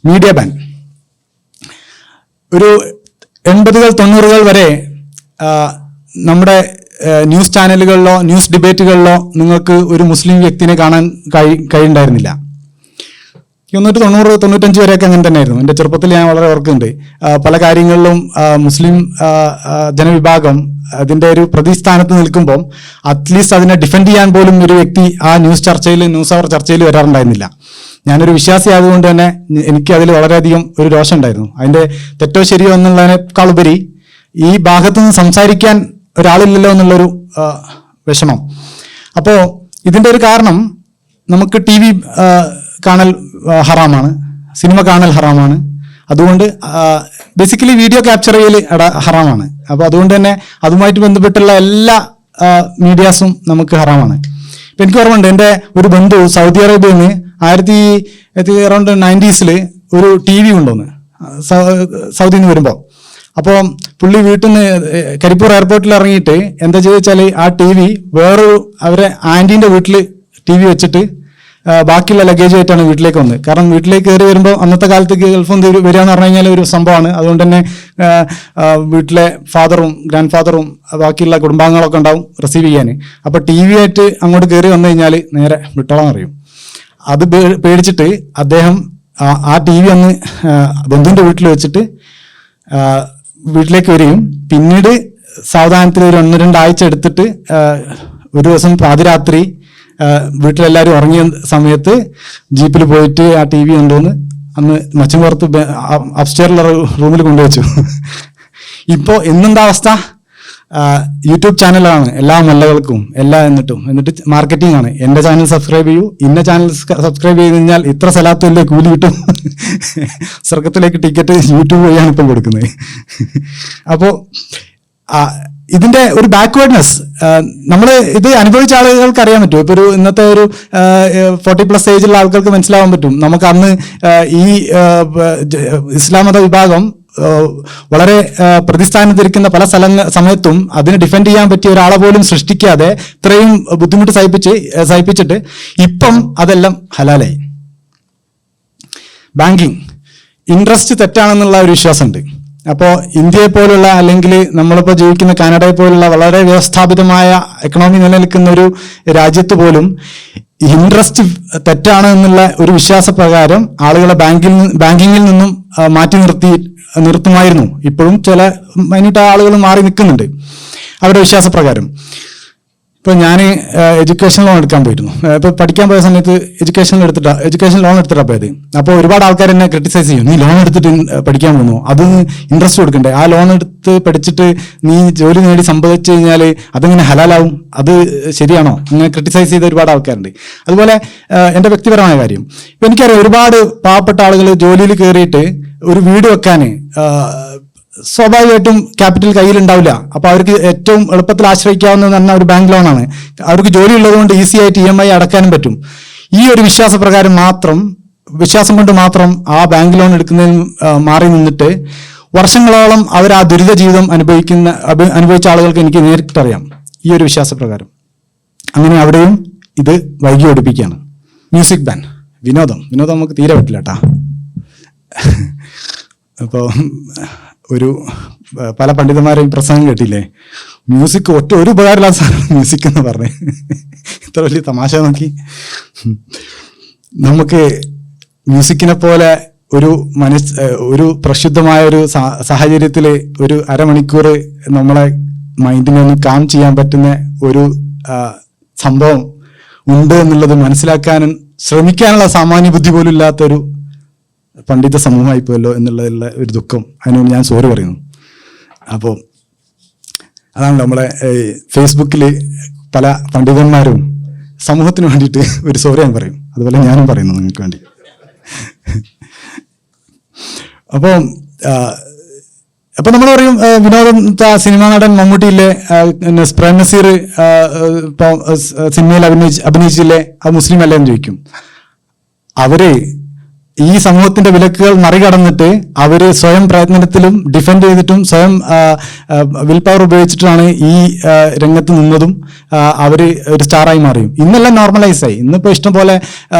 മീഡിയ ബാൻ. ഒരു 80s 90s വരെ നമ്മുടെ ന്യൂസ് ചാനലുകളിലോ ന്യൂസ് ഡിബേറ്റുകളിലോ നിങ്ങൾക്ക് ഒരു മുസ്ലിം വ്യക്തിനെ കാണാൻ കഴിയുണ്ടായിരുന്നില്ല. 90-95 വരെയൊക്കെ അങ്ങനെ തന്നെയായിരുന്നു. എൻ്റെ ചെറുപ്പത്തിൽ ഞാൻ വളരെ ഓർക്കുന്നുണ്ട്. പല കാര്യങ്ങളിലും മുസ്ലിം ജനവിഭാഗം അതിൻ്റെ ഒരു പ്രതിസ്ഥാനത്ത് നിൽക്കുമ്പം അറ്റ്ലീസ്റ്റ് അതിനെ ഡിഫെൻഡ് ചെയ്യാൻ പോലും ഒരു വ്യക്തി ആ ന്യൂസ് അവർ ചർച്ചയിൽ വരാറുണ്ടായിരുന്നില്ല. ഞാനൊരു വിശ്വാസി ആയതുകൊണ്ട് തന്നെ എനിക്ക് അതിൽ വളരെയധികം ഒരു രോഷം ഉണ്ടായിരുന്നു. അതിൻ്റെ തെറ്റോ ശരിയോ എന്നുള്ളതിനേക്കാൾ ഉപരി ഈ ഭാഗത്തുനിന്ന് സംസാരിക്കാൻ ഒരാളില്ലല്ലോ എന്നുള്ളൊരു വിഷമം. അപ്പോൾ ഇതിൻ്റെ ഒരു കാരണം, നമുക്ക് TV കാണൽ ഹറാമാണ്, സിനിമ കാണൽ ഹറാമാണ്. അതുകൊണ്ട് ബേസിക്കലി വീഡിയോ ക്യാപ്ചർ ചെയ്യൽ ഹറാമാണ്. അപ്പോൾ അതുകൊണ്ട് തന്നെ അതുമായിട്ട് ബന്ധപ്പെട്ടുള്ള എല്ലാ മീഡിയാസും നമുക്ക് ഹറാമാണ്. ഇപ്പം എനിക്ക് ഓർമ്മയുണ്ട്, എൻ്റെ ഒരു ബന്ധു സൗദി അറേബ്യയിൽ നിന്ന് അറൗണ്ട് 90s ഒരു TV കൊണ്ടുവന്ന് സൗദിയിൽ നിന്ന് വരുമ്പോൾ. അപ്പോൾ പുള്ളി വീട്ടിൽ നിന്ന് കരിപ്പൂർ എയർപോർട്ടിൽ ഇറങ്ങിയിട്ട് എന്താ ചോദിച്ചാൽ ആ TV വേറൊരു അവരെ ആൻറ്റീൻ്റെ വീട്ടിൽ TV വെച്ചിട്ട് ബാക്കിയുള്ള ലഗേജുമായിട്ടാണ് വീട്ടിലേക്ക് വന്നത്. കാരണം വീട്ടിലേക്ക് കയറി വരുമ്പോൾ അന്നത്തെ കാലത്ത് ഗൾഫിൽ നിന്ന് വരിക എന്ന് പറഞ്ഞു കഴിഞ്ഞാൽ ഒരു സംഭവമാണ്. അതുകൊണ്ട് തന്നെ വീട്ടിലെ ഫാദറും ഗ്രാൻഡ് ഫാദറും ബാക്കിയുള്ള കുടുംബാംഗങ്ങളൊക്കെ ഉണ്ടാവും റിസീവ് ചെയ്യാൻ. അപ്പോൾ TV ആയിട്ട് അങ്ങോട്ട് കയറി വന്നു കഴിഞ്ഞാൽ നേരെ വിട്ടോളം അറിയും. അത് പേടിച്ചിട്ട് അദ്ദേഹം ആ TV അന്ന് ബന്ധുവിൻ്റെ വീട്ടിൽ വെച്ചിട്ട് വീട്ടിലേക്ക് വരികയും പിന്നീട് സാവധാനത്തിൽ ഒരു 1-2 ആഴ്ച എടുത്തിട്ട് ഒരു ദിവസം പാതിരാത്രി വീട്ടിലെല്ലാവരും ഉറങ്ങിയ സമയത്ത് ജീപ്പിൽ പോയിട്ട് ആ TV കൊണ്ടുവന്ന് അന്ന് മച്ചുംപുറത്ത് അപ്സ്റ്റെയറിലുള്ള റൂമിൽ കൊണ്ടുവച്ചു. ഇപ്പോൾ ഇന്നെന്താ അവസ്ഥ? യൂട്യൂബ് ചാനലാണ് എല്ലാ മല്ലകൾക്കും എന്നിട്ട് മാർക്കറ്റിംഗ് ആണ്. എൻ്റെ ചാനൽ സബ്സ്ക്രൈബ് ചെയ്യൂ, ഇന്ന ചാനൽ സബ്സ്ക്രൈബ് ചെയ്ത് കഴിഞ്ഞാൽ ഇത്ര സ്ഥലത്തല്ലേ കൂലി കിട്ടും, സ്വർഗത്തിലേക്ക് ടിക്കറ്റ് യൂട്യൂബ് വഴിയാണ് ഇപ്പം കൊടുക്കുന്നത്. അപ്പോൾ ഇതിന്റെ ഒരു ബാക്ക്വേർഡ്നെസ് നമ്മൾ ഇത് അനുഭവിച്ച ആളുകൾക്ക് അറിയാൻ പറ്റും. ഇപ്പോൾ ഇന്നത്തെ ഒരു 40+ ഏജുള്ള ആൾക്കാർക്ക് മനസ്സിലാവാൻ പറ്റും. നമുക്ക് അന്ന് ഈ ഇസ്ലാം മത വിഭാഗം വളരെ പ്രതിസ്ഥാനത്തിരിക്കുന്ന പല സമയത്തും അതിനെ ഡിഫെൻഡ് ചെയ്യാൻ പറ്റിയ ഒരാളെ പോലും സൃഷ്ടിക്കാതെ ഇത്രയും ബുദ്ധിമുട്ട് സഹിപ്പിച്ചിട്ട് ഇപ്പം അതെല്ലാം ഹലാലായി. ബാങ്കിങ് ഇൻട്രസ്റ്റ് തെറ്റാണെന്നുള്ള ഒരു വിശ്വാസമുണ്ട്. അപ്പോൾ ഇന്ത്യയെ പോലുള്ള അല്ലെങ്കിൽ നമ്മളിപ്പോൾ ജീവിക്കുന്ന കാനഡയെ പോലുള്ള വളരെ വ്യവസ്ഥാപിതമായ എക്കണോമി നിലനിൽക്കുന്ന ഒരു രാജ്യത്ത് പോലും ഇൻട്രസ്റ്റ് തെറ്റാണ് എന്നുള്ള ഒരു വിശ്വാസപ്രകാരം ആളുകളെ ബാങ്കിങ്ങിൽ നിന്നും മാറ്റി നിർത്തുമായിരുന്നു. ഇപ്പോഴും ചില മൈന്യൂട്ട് ആളുകൾ മാറി നിൽക്കുന്നുണ്ട് അവരുടെ വിശ്വാസപ്രകാരം. ഇപ്പോൾ ഞാൻ എഡ്യൂക്കേഷൻ ലോൺ എടുക്കാൻ പോയിരുന്നു. ഇപ്പോൾ പഠിക്കാൻ പോയ സമയത്ത് എഡ്യൂക്കേഷൻ ലോൺ എടുത്തിട്ടാണ് പോയത്. അപ്പോൾ ഒരുപാട് ആൾക്കാർ എന്നെ ക്രിട്ടിസൈസ് ചെയ്യും, നീ ലോൺ എടുത്തിട്ട് പഠിക്കാൻ പോകുന്നു, അത് ഇൻട്രസ്റ്റ് കൊടുക്കണ്ടേ, ആ ലോൺ എടുത്ത് പഠിച്ചിട്ട് നീ ജോലി നേടി സമ്പാദിച്ചു കഴിഞ്ഞാൽ അതെങ്ങനെ ഹലാലാവും, അത് ശരിയാണോ, ഇങ്ങനെ ക്രിട്ടിസൈസ് ചെയ്ത ഒരുപാട് ആൾക്കാരുണ്ട്. അതുപോലെ എൻ്റെ വ്യക്തിപരമായ കാര്യം, ഇപ്പം എനിക്കറിയാം ഒരുപാട് പാവപ്പെട്ട ആളുകൾ ജോലിയിൽ കയറിയിട്ട് ഒരു വീട് വെക്കാൻ സ്വാഭാവികമായിട്ടും ക്യാപിറ്റൽ കയ്യിലുണ്ടാവില്ല. അപ്പോൾ അവർക്ക് ഏറ്റവും എളുപ്പത്തിൽ ആശ്രയിക്കാവുന്നത് തന്നെ ഒരു ബാങ്ക് ലോണാണ്. അവർക്ക് ജോലി ഉള്ളതുകൊണ്ട് ഈസി ആയിട്ട് EMI അടക്കാനും പറ്റും. ഈ ഒരു വിശ്വാസം കൊണ്ട് മാത്രം ആ ബാങ്ക് ലോൺ എടുക്കുന്നതിൽ മാറി നിന്നിട്ട് വർഷങ്ങളോളം അവർ ആ ദുരിത ജീവിതം അനുഭവിച്ച ആളുകൾക്ക് എനിക്ക് നേരിട്ടറിയാം. ഈ ഒരു വിശ്വാസപ്രകാരം അങ്ങനെ അവിടെയും ഇത് വൈകി ഓടിപ്പിക്കുകയാണ്. മ്യൂസിക് ബാൻ, വിനോദം നമുക്ക് തീരെ പറ്റില്ല കേട്ടാ. അപ്പോൾ പല പണ്ഡിതന്മാരെയും പ്രസംഗം കേട്ടില്ലേ, മ്യൂസിക് ഒരു ഉപകാരമില്ലാത്ത സാധനം മ്യൂസിക് എന്ന് പറഞ്ഞേ. ഇത്ര വലിയ തമാശ നോക്കി. നമുക്ക് മ്യൂസിക്കിനെ പോലെ ഒരു പ്രക്ഷുബ്ധമായ ഒരു സാഹചര്യത്തിൽ ഒരു അരമണിക്കൂർ നമ്മളെ മൈൻഡിനെ ഒന്ന് കാം ചെയ്യാൻ പറ്റുന്ന ഒരു സംഭവം ഉണ്ട് എന്നുള്ളത് മനസ്സിലാക്കാനും ശ്രമിക്കാനുള്ള സാമാന്യ ബുദ്ധി പോലും ഇല്ലാത്തൊരു പണ്ഡിത സമൂഹമായി പോയല്ലോ എന്നുള്ളതിലുള്ള ഒരു ദുഃഖം, അതിനോട് ഞാൻ സോറി പറയുന്നു. അപ്പോൾ അതാണ് നമ്മളെ ഫേസ്ബുക്കിൽ പല പണ്ഡിതന്മാരും സമൂഹത്തിന് വേണ്ടിയിട്ട് ഒരു സോറി ഞാൻ പറയും, അതുപോലെ ഞാനും പറയുന്നു നിങ്ങൾക്ക് വേണ്ടി. അപ്പോൾ നമ്മൾ പറയും വിനോദം സിനിമാ നടൻ മമ്മൂട്ടിയിലെ പ്രേം നസീർ ഇപ്പോൾ സിനിമയിൽ അഭിനയിച്ചില്ലേ അത് മുസ്ലിം അല്ലേ എന്ന് ചോദിക്കും. അവര് ഈ സമൂഹത്തിന്റെ വിലക്കുകൾ മറികടന്നിട്ട് അവര് സ്വയം പ്രയത്നത്തിലും ഡിഫെൻഡ് ചെയ്തിട്ടും സ്വയം വിൽ പവർ ഉപയോഗിച്ചിട്ടാണ് ഈ രംഗത്ത് നിന്നതും അവര് ഒരു സ്റ്റാറായി മാറിയും. ഇന്നെല്ലാം നോർമലൈസായി. ഇന്നിപ്പോൾ ഇഷ്ടംപോലെ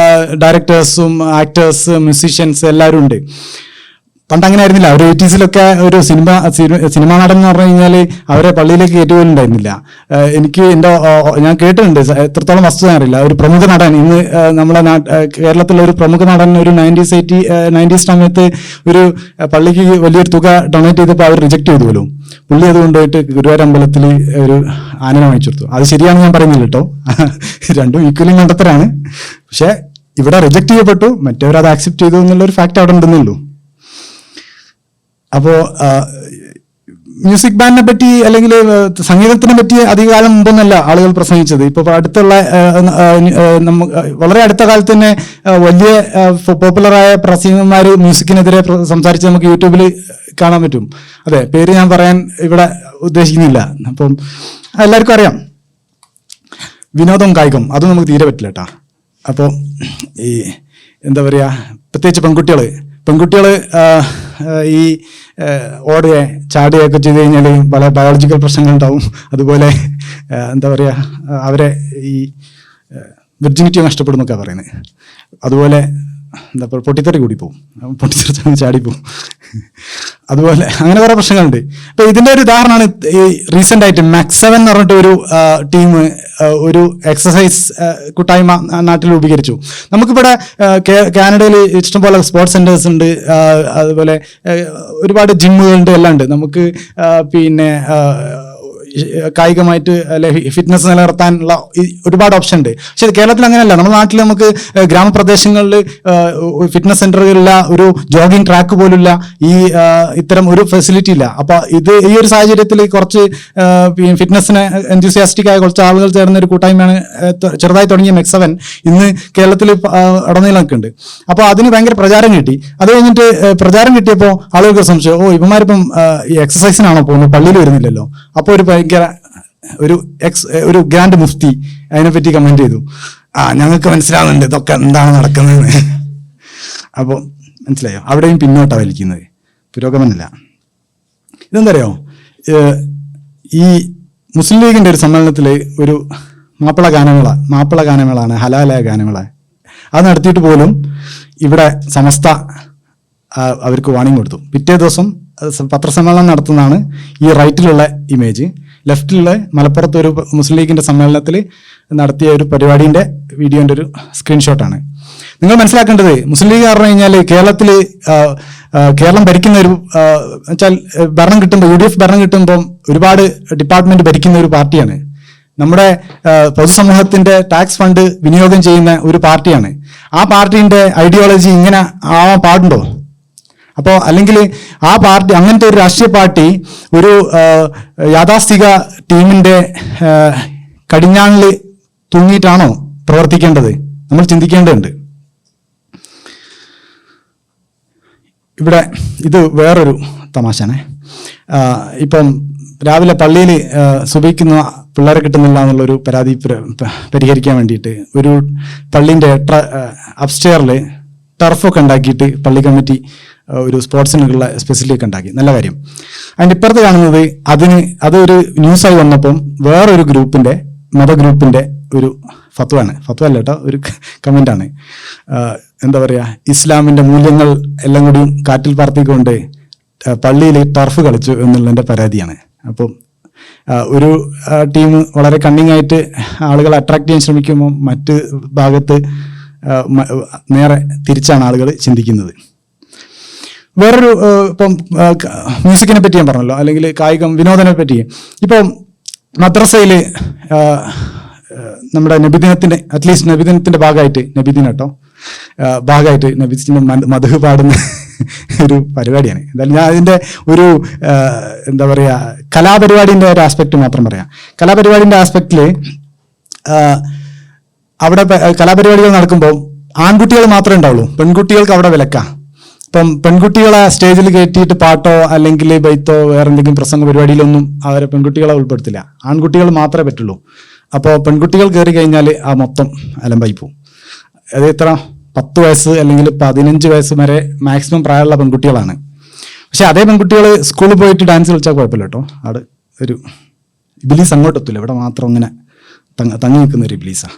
ഡയറക്ടേഴ്സും ആക്ടേഴ്സ് മ്യൂസീഷ്യൻസ് എല്ലാവരും ഉണ്ട്. പണ്ട് അങ്ങനെ ആയിരുന്നില്ല. ഒരു 80s ഒരു സിനിമാ നടൻ എന്ന് പറഞ്ഞു കഴിഞ്ഞാൽ അവരെ പള്ളിയിലേക്ക് കയറ്റുപോലും ഉണ്ടായിരുന്നില്ല. ഞാൻ കേട്ടിട്ടുണ്ട്, എത്രത്തോളം വസ്തുത അറിയില്ല. ഒരു പ്രമുഖ നടൻ ഇന്ന് നമ്മളെ കേരളത്തിലെ ഒരു പ്രമുഖ നടൻ ഒരു 90s സമയത്ത് ഒരു പള്ളിക്ക് വലിയൊരു തുക ഡൊണേറ്റ് ചെയ്തപ്പോൾ അവർ റിജക്ട് ചെയ്തു പോലും. പുള്ളി അത് കൊണ്ടുപോയിട്ട് ഗുരുവായൂർ അമ്പലത്തിൽ ഒരു ആനനെ വാങ്ങിച്ചു കൊടുത്തു. അത് ശരിയാണെന്ന് ഞാൻ പറയുന്നില്ല കേട്ടോ, രണ്ടും ഈക്വലി മണ്ടത്തരാണ്. പക്ഷെ ഇവിടെ റിജക്ട് ചെയ്യപ്പെട്ടു, മറ്റവരത് ആക്സെപ്റ്റ് ചെയ്തു എന്നുള്ളൊരു ഫാക്ട് അവിടെ ഉണ്ടെന്നുള്ളൂ. അപ്പോൾ മ്യൂസിക് ബാൻഡിനെ പറ്റി അല്ലെങ്കിൽ സംഗീതത്തിനെ പറ്റി അധികകാലം മുമ്പൊന്നല്ല ആളുകൾ പ്രസംഗിച്ചത്. ഇപ്പോൾ അടുത്തുള്ള വളരെ അടുത്ത കാലത്ത് തന്നെ വലിയ പോപ്പുലറായ പ്രസംഗന്മാർ മ്യൂസിക്കിനെതിരെ സംസാരിച്ച് നമുക്ക് യൂട്യൂബിൽ കാണാൻ പറ്റും. അതെ, പേര് ഞാൻ പറയാൻ ഇവിടെ ഉദ്ദേശിക്കുന്നില്ല. അപ്പം എല്ലാവർക്കും അറിയാം. വിനോദം കായികം അതും നമുക്ക് തീരെ പറ്റില്ല കേട്ടോ. അപ്പോൾ ഈ എന്താ പറയുക, പ്രത്യേകിച്ച് പെൺകുട്ടികൾ ഈ ഓടുകയെ ചാടുകയൊക്കെ ചെയ്ത് കഴിഞ്ഞാൽ പല ബയോളജിക്കൽ പ്രശ്നങ്ങളുണ്ടാവും. അതുപോലെ എന്താ പറയുക, അവരെ ഈ വിർജിനിറ്റി നഷ്ടപ്പെടും എന്നൊക്കെ പറയുന്നത്. അതുപോലെ എന്താ പറയുക, പൊട്ടിത്തെറി കൂടി പോവും, പൊട്ടിത്തെറി ചാടിപ്പോവും. അതുപോലെ അങ്ങനെ കുറേ പ്രശ്നങ്ങളുണ്ട്. അപ്പോൾ ഇതിൻ്റെ ഒരു ഉദാഹരണമാണ് ഈ റീസെൻ്റ് ആയിട്ട് Max7 എന്ന് പറഞ്ഞിട്ട് ഒരു ടീം ഒരു എക്സസൈസ് കൂട്ടായ്മ നാട്ടിൽ രൂപീകരിച്ചു. നമുക്കിവിടെ കാനഡയിൽ ഇഷ്ടംപോലെ സ്പോർട്സ് സെൻറ്റേഴ്സ് ഉണ്ട്, അതുപോലെ ഒരുപാട് ജിമ്മുകളുണ്ട്, എല്ലാം ഉണ്ട്. നമുക്ക് പിന്നെ കായികമായിട്ട് അല്ലെ ഫിറ്റ്നസ് നിലനിർത്താനുള്ള ഒരുപാട് ഓപ്ഷൻ ഉണ്ട്. പക്ഷെ കേരളത്തിൽ അങ്ങനെയല്ല. നമ്മുടെ നാട്ടിൽ നമുക്ക് ഗ്രാമപ്രദേശങ്ങളിൽ ഫിറ്റ്നസ് സെന്ററുകളില്ല, ഒരു ജോഗിങ് ട്രാക്ക് പോലുമില്ല, ഇത്തരം ഒരു ഫെസിലിറ്റി ഇല്ല. അപ്പൊ ഈ ഒരു സാഹചര്യത്തിൽ കുറച്ച് ഫിറ്റ്നസിന് എൻതൂസിയാസ്റ്റിക് ആയ കുറച്ച് ആളുകൾ ചേർന്ന ഒരു കൂട്ടായ്മയാണ് ചെറുതായി തുടങ്ങിയ Max7. ഇന്ന് കേരളത്തിൽ ഉടനീളമൊക്കെ ഉണ്ട്. അപ്പോൾ അതിന് ഭയങ്കര പ്രചാരം കിട്ടി. അത് കഴിഞ്ഞിട്ട് പ്രചാരം കിട്ടിയപ്പോൾ ആളുകൾക്ക് സംശയം, ഇവന്മാരിപ്പം ഈ എക്സസൈസിനാണോ പോകുന്നത്, പള്ളിയിൽ വരുന്നില്ലല്ലോ. അപ്പോൾ ഒരു ഗ്രാൻഡ് മുഫ്തി അതിനെപ്പറ്റി കമന്റ് ചെയ്തു, ഞങ്ങൾക്ക് മനസ്സിലാവുന്നുണ്ട് ഇതൊക്കെ എന്താണ് നടക്കുന്നതെന്ന്. അപ്പോൾ മനസ്സിലായോ, അവിടെയും പിന്നോട്ടാണ് വലിക്കുന്നത്, പുരോഗമനമല്ല. ഇതെന്തറിയോ, ഈ മുസ്ലിം ലീഗിന്റെ ഒരു സമ്മേളനത്തിൽ ഒരു മാപ്പിള ഗാനമേളാണ്, ഹലാലായ ഗാനമേള. അത് നടത്തിയിട്ട് പോലും ഇവിടെ സമസ്ത അവർക്ക് വാണിംഗ് കൊടുത്തു. പിറ്റേ ദിവസം പത്രസമ്മേളനം നടത്തുന്നതാണ് ഈ റൈറ്റിലുള്ള ഇമേജ്. ലെഫ്റ്റിലുള്ള മലപ്പുറത്ത് ഒരു മുസ്ലിം ലീഗിന്റെ സമ്മേളനത്തിൽ നടത്തിയ ഒരു പരിപാടിന്റെ വീഡിയോന്റെ ഒരു സ്ക്രീൻഷോട്ടാണ്. നിങ്ങൾ മനസ്സിലാക്കേണ്ടത്, മുസ്ലിം ലീഗ് പറഞ്ഞു കഴിഞ്ഞാൽ കേരളം ഭരിക്കുന്ന ഒരു വെച്ചാൽ ഭരണം കിട്ടുമ്പോൾ UDF ഭരണം കിട്ടുമ്പം ഒരുപാട് ഡിപ്പാർട്ട്മെന്റ് ഭരിക്കുന്ന ഒരു പാർട്ടിയാണ്. നമ്മുടെ പൊതുസമൂഹത്തിന്റെ ടാക്സ് ഫണ്ട് വിനിയോഗം ചെയ്യുന്ന ഒരു പാർട്ടിയാണ്. ആ പാർട്ടിന്റെ ഐഡിയോളജി ഇങ്ങനെ ആവാൻ പാടുണ്ടോ? അപ്പോൾ അല്ലെങ്കിൽ ആ പാർട്ടി, അങ്ങനത്തെ ഒരു രാഷ്ട്രീയ പാർട്ടി ഒരു യാഥാസ്ഥിക ടീമിന്റെ കടിഞ്ഞാണിൽ തൂങ്ങിയിട്ടാണോ പ്രവർത്തിക്കേണ്ടത്? നമ്മൾ ചിന്തിക്കേണ്ടതുണ്ട്. ഇവിടെ ഇത് വേറൊരു തമാശാണ്. ഇപ്പം രാവിലെ പള്ളിയിൽ സുബഹിക്കുന്ന പിള്ളേരെ കിട്ടുന്നില്ല എന്നുള്ളൊരു പരാതി പരിഹരിക്കാൻ വേണ്ടിയിട്ട് ഒരു പള്ളീൻ്റെ അപ്സ്റ്റെയറിൽ ടർഫൊക്കെ ഉണ്ടാക്കിയിട്ട് പള്ളി കമ്മിറ്റി ഒരു സ്പോർട്സിനുള്ള ഫെസിലിറ്റി ഒക്കെ ഉണ്ടാക്കി. നല്ല കാര്യം. അതിൻ്റെ ഇപ്പുറത്ത് കാണുന്നത് അതൊരു ന്യൂസായി വന്നപ്പം വേറൊരു മതഗ്രൂപ്പിൻ്റെ ഒരു ഫത്വ അല്ല കേട്ടോ, ഒരു കമൻ്റാണ്. എന്താ പറയുക, ഇസ്ലാമിൻ്റെ മൂല്യങ്ങൾ എല്ലാം കൂടി കാറ്റിൽ പറത്തിക്കൊണ്ട് പള്ളിയിൽ ടർഫ് കളിച്ചു എന്നുള്ളതിൻ്റെ പരാതിയാണ്. അപ്പം ഒരു ടീം വളരെ കണ്ണിങ് ആയിട്ട് ആളുകളെ അട്രാക്ട് ചെയ്യാൻ ശ്രമിക്കുമ്പോൾ മറ്റ് ഭാഗത്ത് നേരെ തിരിച്ചാണ് ആളുകൾ ചിന്തിക്കുന്നത്. വേറൊരു ഇപ്പം മ്യൂസിക്കിനെ പറ്റി ഞാൻ പറഞ്ഞല്ലോ, അല്ലെങ്കിൽ കായികം വിനോദനെ പറ്റി. ഇപ്പം മദ്രസയിൽ നമ്മുടെ നബിദിനത്തിൻ്റെ അറ്റ്ലീസ്റ്റ് നബിദിനത്തിൻ്റെ ഭാഗമായിട്ട് നബിദിൻ്റെ മദ്ഹ് പാടുന്ന ഒരു പരിപാടിയാണ്. എന്തായാലും ഞാൻ അതിൻ്റെ ഒരു എന്താ പറയുക കലാപരിപാടിൻ്റെ ഒരു ആസ്പെക്റ്റ് മാത്രം പറയാം. കലാപരിപാടിൻ്റെ ആസ്പെക്റ്റിൽ അവിടെ കലാപരിപാടികൾ നടക്കുമ്പോൾ ആൺകുട്ടികൾ മാത്രമേ ഉണ്ടാവുള്ളൂ, പെൺകുട്ടികൾക്ക് അവിടെ വിലക്കാം. ഇപ്പം പെൺകുട്ടികളെ സ്റ്റേജിൽ കയറ്റിയിട്ട് പാട്ടോ അല്ലെങ്കിൽ ബൈത്തോ വേറെ എന്തെങ്കിലും പ്രസംഗ പരിപാടിയിലൊന്നും അവരെ പെൺകുട്ടികളെ ഉൾപ്പെടുത്തില്ല, ആൺകുട്ടികൾ മാത്രമേ പറ്റുള്ളൂ. അപ്പോൾ പെൺകുട്ടികൾ കയറി കഴിഞ്ഞാൽ ആ മൊത്തം അലമ്പായി പോവും. അത് എത്ര 10 വയസ്സ് അല്ലെങ്കിൽ 15 വയസ്സ് വരെ മാക്സിമം പ്രായമുള്ള പെൺകുട്ടികളാണ്. പക്ഷെ അതേ പെൺകുട്ടികൾ സ്കൂളിൽ പോയിട്ട് ഡാൻസ് കളിച്ചാൽ കുഴപ്പമില്ല കേട്ടോ. അവിടെ ഒരു ഇബിലീസ് അങ്ങോട്ടെത്തില്ല, ഇവിടെ മാത്രം ഇങ്ങനെ തങ്ങി നിൽക്കുന്ന ഒരു ഇബിലീസാണ്.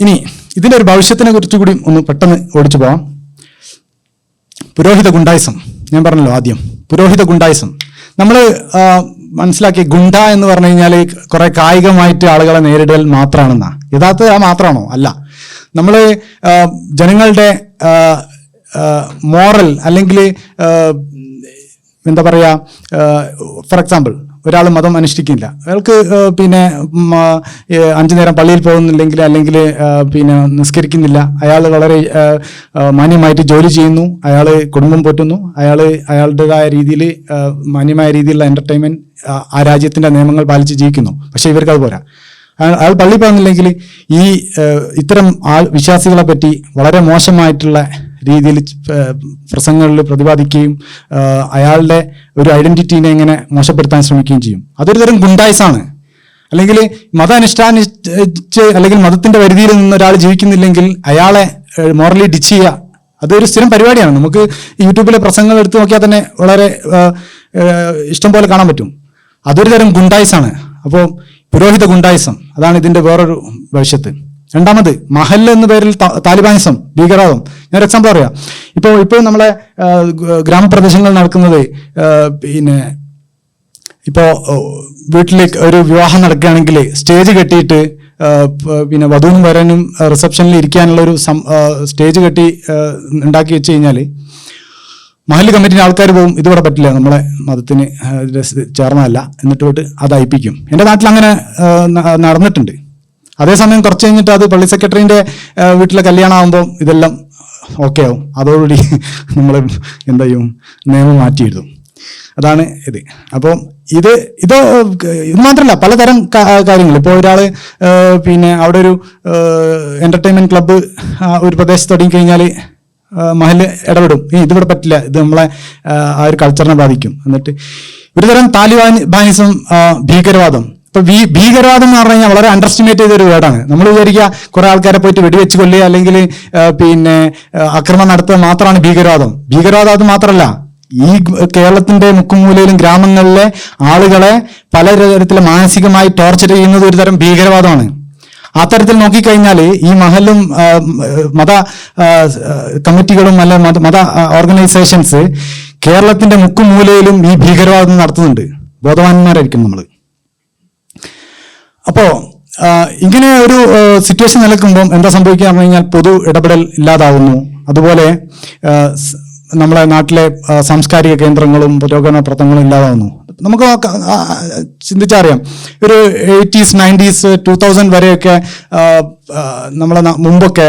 ഇനി ഇതിൻ്റെ ഒരു ഭവിഷ്യത്തിനെ കുറിച്ച് കൂടി ഒന്ന് പെട്ടെന്ന് ഓടിച്ചു പോവാം. പുരോഹിത ഗുണ്ടായിസം, ഞാൻ പറഞ്ഞല്ലോ ആദ്യം, പുരോഹിത ഗുണ്ടായിസം. നമ്മൾ മനസ്സിലാക്കിയ ഗുണ്ട എന്ന് പറഞ്ഞു കഴിഞ്ഞാൽ കുറെ കായികമായിട്ട് ആളുകളെ നേരിടൽ മാത്രമാണെന്നാ. യഥാർത്ഥത്തിൽ ആ മാത്രമാണോ? അല്ല. നമ്മൾ ജനങ്ങളുടെ മോറൽ അല്ലെങ്കിൽ എന്താ പറയുക, ഫോർ എക്സാമ്പിൾ ഒരാൾ മതം അനുഷ്ഠിക്കില്ല, അയാൾക്ക് പിന്നെ 5 നേരം പള്ളിയിൽ പോകുന്നില്ലെങ്കിൽ അല്ലെങ്കിൽ പിന്നെ നിസ്കരിക്കുന്നില്ല, അയാൾ വളരെ മാന്യമായിട്ട് ജോലി ചെയ്യുന്നു, അയാൾ കുടുംബം പോറ്റുന്നു, അയാളുടേതായ രീതിയിൽ മാന്യമായ രീതിയിലുള്ള എൻ്റർടൈൻമെൻറ്റ് ആ രാജ്യത്തിൻ്റെ നിയമങ്ങൾ പാലിച്ച് ജീവിക്കുന്നു. പക്ഷേ ഇവർക്ക് അത് പോരാ. അയാൾ പള്ളിയിൽ പോകുന്നില്ലെങ്കിൽ ഈ ഇത്തരം വിശ്വാസികളെ പറ്റി വളരെ മോശമായിട്ടുള്ള രീതിയിൽ പ്രസംഗങ്ങളിൽ പ്രതിപാദിക്കുകയും അയാളുടെ ഒരു ഐഡന്റിറ്റീനെ ഇങ്ങനെ മോശപ്പെടുത്താൻ ശ്രമിക്കുകയും ചെയ്യും. അതൊരു തരം ഗുണ്ടായിസാണ്. അല്ലെങ്കിൽ മതം അനുഷ്ഠാനിച്ച് അല്ലെങ്കിൽ മതത്തിന്റെ പരിധിയിൽ നിന്ന് ഒരാൾ ജീവിക്കുന്നില്ലെങ്കിൽ അയാളെ മോറലി ഡിച്ച് ചെയ്യുക, അതൊരു സ്ഥിരം പരിപാടിയാണ്. നമുക്ക് യൂട്യൂബിലെ പ്രസംഗങ്ങൾ എടുത്തു നോക്കിയാൽ തന്നെ വളരെ ഇഷ്ടം പോലെ കാണാൻ പറ്റും. അതൊരു തരം ഗുണ്ടായിസാണ്. അപ്പോൾ പുരോഹിത ഗുണ്ടായിസം, അതാണ് ഇതിന്റെ വേറൊരു ഭവിഷ്യത്ത്. രണ്ടാമത് മഹല്ല് എന്ന പേരിൽ താലിബാനിസം, ഭീകരവാദം. ഞാനൊരു എക്സാമ്പിൾ പറയാം. ഇപ്പോൾ നമ്മളെ ഗ്രാമപ്രദേശങ്ങളിൽ നടക്കുന്നത്, പിന്നെ ഇപ്പോൾ വീട്ടിലേക്ക് ഒരു വിവാഹം നടക്കുകയാണെങ്കിൽ സ്റ്റേജ് കെട്ടിയിട്ട് പിന്നെ വധുവിനും വരനും റിസപ്ഷനിൽ ഇരിക്കാനുള്ള ഒരു സ്റ്റേജ് കെട്ടി ഉണ്ടാക്കി വെച്ച് കഴിഞ്ഞാൽ മഹല്ല് കമ്മിറ്റിൻ്റെ ആൾക്കാർ പോകും, ഇതിവിടെ പറ്റില്ല, നമ്മളെ മതത്തിന് ചേർന്നതല്ല, എന്നിട്ട് പോയിട്ട് അത് അയപ്പിക്കും. എൻ്റെ നാട്ടിൽ അങ്ങനെ നടന്നിട്ടുണ്ട്. അതേസമയം കുറച്ച് കഴിഞ്ഞിട്ട് അത് പള്ളി സെക്രട്ടറിൻ്റെ വീട്ടിലെ കല്യാണം ആകുമ്പോൾ ഇതെല്ലാം ഓക്കെ ആവും. അതോടുകൂടി നമ്മൾ എന്താ ചെയ്യും, നിയമം മാറ്റി എഴുതും. അതാണ് ഇത്. അപ്പോൾ ഇത് മാത്രമല്ല, പലതരം കാര്യങ്ങൾ. ഇപ്പോൾ ഒരാൾ പിന്നെ അവിടെ ഒരു എൻ്റർടൈൻമെൻറ്റ് ക്ലബ്ബ് ഒരു പ്രദേശത്ത് തുടങ്ങി കഴിഞ്ഞാൽ മഹല്ല് ഇടപെടും, ഇതിവിടെ പറ്റില്ല, ഇത് നമ്മളെ ആ ഒരു കൾച്ചറിനെ ബാധിക്കും. എന്നിട്ട് ഒരു തരം താലിബാനിസം, ഭീകരവാദം. ഇപ്പൊ ഭീകരവാദം എന്ന് പറഞ്ഞു കഴിഞ്ഞാൽ വളരെ അണ്ടർ എസ്റ്റിമേറ്റ് ചെയ്ത ഒരു വേർഡാണ്. നമ്മൾ വിചാരിക്കുക കുറെ ആൾക്കാരെ പോയിട്ട് വെടിവെച്ച് കൊല്ലുക അല്ലെങ്കിൽ പിന്നെ ആക്രമണം നടത്തുക മാത്രമാണ് ഭീകരവാദം. ഭീകരവാദം അത് മാത്രമല്ല, ഈ കേരളത്തിന്റെ മുക്കുമൂലയിലും ഗ്രാമങ്ങളിലെ ആളുകളെ പലതരത്തിലെ മാനസികമായി ടോർച്ചർ ചെയ്യുന്നത് ഒരു തരം ഭീകരവാദമാണ്. അത്തരത്തിൽ നോക്കിക്കഴിഞ്ഞാൽ ഈ മഹല്ലും മത കമ്മിറ്റികളും അല്ല മത ഓർഗനൈസേഷൻസ് കേരളത്തിന്റെ മുക്കുമൂലയിലും ഈ ഭീകരവാദം നടത്തുന്നുണ്ട്. ബോധവാന്മാരായിരിക്കും നമ്മൾ. അപ്പോൾ ഇങ്ങനെ ഒരു സിറ്റുവേഷൻ നിലനിൽക്കുമ്പോൾ എന്താ സംഭവിക്കുക എന്ന് പറഞ്ഞു കഴിഞ്ഞാൽ പൊതു ഇടപെടൽ ഇല്ലാതാവുന്നു. അതുപോലെ നമ്മളെ നാട്ടിലെ സാംസ്കാരിക കേന്ദ്രങ്ങളും പുരോഗമന പ്രവർത്തനങ്ങളും ഇല്ലാതാവുന്നു. നമുക്ക് ചിന്തിച്ചറിയാം, ഒരു 80s 90s 2000 വരെയൊക്കെ നമ്മളെ മുമ്പൊക്കെ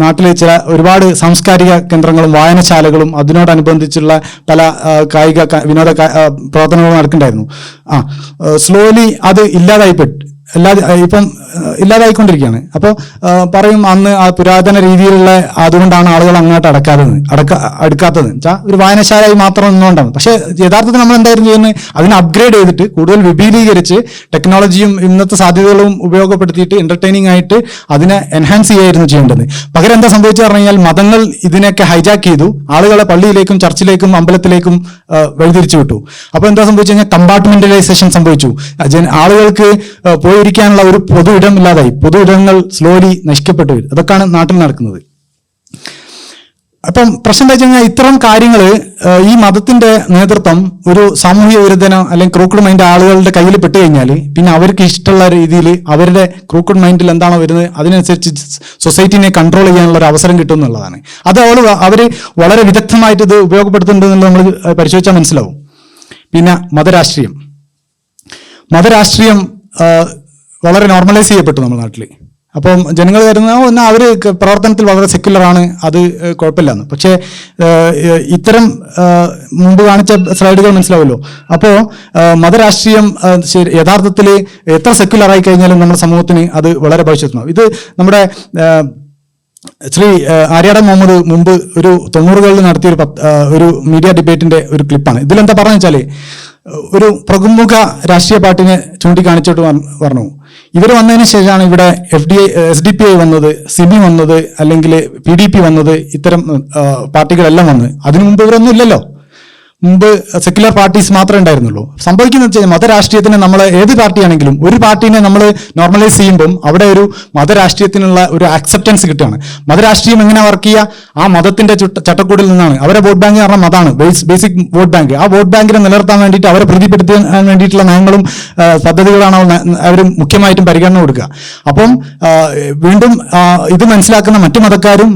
നാട്ടിൽ ഒരുപാട് സാംസ്കാരിക കേന്ദ്രങ്ങളും വായനശാലകളും അതിനോടനുബന്ധിച്ചുള്ള പല കായിക വിനോദ പ്രവർത്തനങ്ങളും നടക്കുന്നുണ്ടായിരുന്നു. സ്ലോലി അത് ഇപ്പം ഇല്ലാതായിക്കൊണ്ടിരിക്കുകയാണ്. അപ്പോൾ പറയും അന്ന് ആ പുരാതന രീതിയിലുള്ള അതുകൊണ്ടാണ് ആളുകൾ അങ്ങോട്ട് അടുക്കാത്തത് വെച്ചാൽ ഒരു വായനശാലയായി മാത്രം നിന്നുകൊണ്ടാണ്. പക്ഷെ യഥാർത്ഥത്തിൽ നമ്മൾ എന്തായിരുന്നു ചെയ്യുന്നത്, അതിനെ അപ്ഗ്രേഡ് ചെയ്തിട്ട് കൂടുതൽ വിപുലീകരിച്ച് ടെക്നോളജിയും ഇന്നത്തെ സാധ്യതകളും ഉപയോഗപ്പെടുത്തിയിട്ട് എന്റർടൈനിങ് ആയിട്ട് അതിനെ എൻഹാൻസ് ചെയ്യായിരുന്നു ചെയ്യേണ്ടത്. പകരം എന്താ സംഭവിച്ചു പറഞ്ഞു കഴിഞ്ഞാൽ മതങ്ങൾ ഇതിനെയൊക്കെ ഹൈജാക്ക് ചെയ്തു, ആളുകളെ പള്ളിയിലേക്കും ചർച്ചിലേക്കും അമ്പലത്തിലേക്കും വഴിതിരിച്ചു വിട്ടു. അപ്പോൾ എന്താ സംഭവിച്ചു കഴിഞ്ഞാൽ കമ്പാർട്ട്മെന്റലൈസേഷൻ സംഭവിച്ചു. ആളുകൾക്ക് പോയിരിക്കാനുള്ള ഒരു പൊതു ഇടം ഇല്ലാതായി, പൊതു ഇടങ്ങൾ സ്ലോലി നശിക്കപ്പെട്ടു വരും. അതൊക്കെയാണ് നാട്ടിൽ നടക്കുന്നത്. അപ്പം പ്രശ്നം എന്താ വെച്ച് കഴിഞ്ഞാൽ ഇത്തരം കാര്യങ്ങൾ ഈ മതത്തിന്റെ നേതൃത്വം ഒരു സാമൂഹിക വിരുദ്ധനോ അല്ലെങ്കിൽ ക്രൂക്കഡ് മൈൻഡ് ആളുകളുടെ കയ്യിൽ പെട്ട് കഴിഞ്ഞാൽ പിന്നെ അവർക്ക് ഇഷ്ടമുള്ള രീതിയിൽ അവരുടെ ക്രൂക്കഡ് മൈൻഡിൽ എന്താണോ വരുന്നത് അതിനനുസരിച്ച് സൊസൈറ്റിനെ കൺട്രോൾ ചെയ്യാനുള്ള ഒരു അവസരം കിട്ടും എന്നുള്ളതാണ്. അത് അവർ വളരെ വിദഗ്ധമായിട്ട് ഇത് ഉപയോഗപ്പെടുത്തുന്നുണ്ടെന്നുള്ളത് നമ്മൾ പരിശോധിച്ചാൽ മനസ്സിലാവും. പിന്നെ മതരാഷ്ട്രീയം വളരെ നോർമലൈസ് ചെയ്യപ്പെട്ടു നമ്മുടെ നാട്ടിൽ. അപ്പം ജനങ്ങൾ കരുതുന്ന അവർ പ്രവർത്തനത്തിൽ വളരെ സെക്യുലറാണ്, അത് കുഴപ്പമില്ലെന്ന്. പക്ഷേ ഇത്തരം മുമ്പ് കാണിച്ച സ്ലൈഡുകൾ മനസ്സിലാവുമല്ലോ. അപ്പോൾ മതരാഷ്ട്രീയം യഥാർത്ഥത്തിൽ എത്ര സെക്യുലറായി കഴിഞ്ഞാലും നമ്മുടെ സമൂഹത്തിന് അത് വളരെ ഭവിഷ്യത്തുണ്ടാവും. ഇത് നമ്മുടെ ശ്രീ ആര്യാടൻ മുഹമ്മദ് മുമ്പ് ഒരു 90കളിൽ നടത്തിയ ഒരു മീഡിയ ഡിബേറ്റിന്റെ ഒരു ക്ലിപ്പാണ്. ഇതിലെന്താ പറഞ്ഞു വെച്ചാൽ, ഒരു പ്രമുഖ രാഷ്ട്രീയ പാർട്ടിനെ ചൂണ്ടിക്കാണിച്ചിട്ട് പറഞ്ഞു, ഇവർ വന്നതിന് ശേഷമാണ് ഇവിടെ SDPI വന്നത്, സിമി വന്നത്, അല്ലെങ്കിൽ PDP വന്നത്, ഇത്തരം പാർട്ടികളെല്ലാം വന്നത്. അതിനു മുമ്പ് ഇവരൊന്നും ഇല്ലല്ലോ. മുമ്പ് സെക്യുലർ പാർട്ടീസ് മാത്രമേ ഉണ്ടായിരുന്നുള്ളൂ. സംഭവിക്കുന്നത് വെച്ചാൽ മതരാഷ്ട്രീയത്തിന് നമ്മൾ ഏത് പാർട്ടിയാണെങ്കിലും ഒരു പാർട്ടീനെ നമ്മൾ നോർമലൈസ് ചെയ്യുമ്പം അവിടെ ഒരു മതരാഷ്ട്രീയത്തിനുള്ള ഒരു ആക്സെപ്റ്റൻസ് കിട്ടുകയാണ്. മതരാഷ്ട്രീയം എങ്ങനെ വർക്ക് ചെയ്യുക? ആ മതത്തിന്റെ ചട്ടക്കൂടിൽ നിന്നാണ്. അവരെ വോട്ട് ബാങ്ക് പറഞ്ഞാൽ മതമാണ്, ബേസിക് വോട്ട് ബാങ്ക്. ആ വോട്ട് ബാങ്കിനെ നിലനിർത്താൻ വേണ്ടിയിട്ട് അവരെ പ്രീതിപ്പെടുത്താൻ വേണ്ടിയിട്ടുള്ള നയങ്ങളും പദ്ധതികളാണ് അവർ മുഖ്യമായിട്ടും പരിഗണന കൊടുക്കുക. അപ്പം വീണ്ടും ഇത് മനസ്സിലാക്കുന്ന മറ്റു മതക്കാരും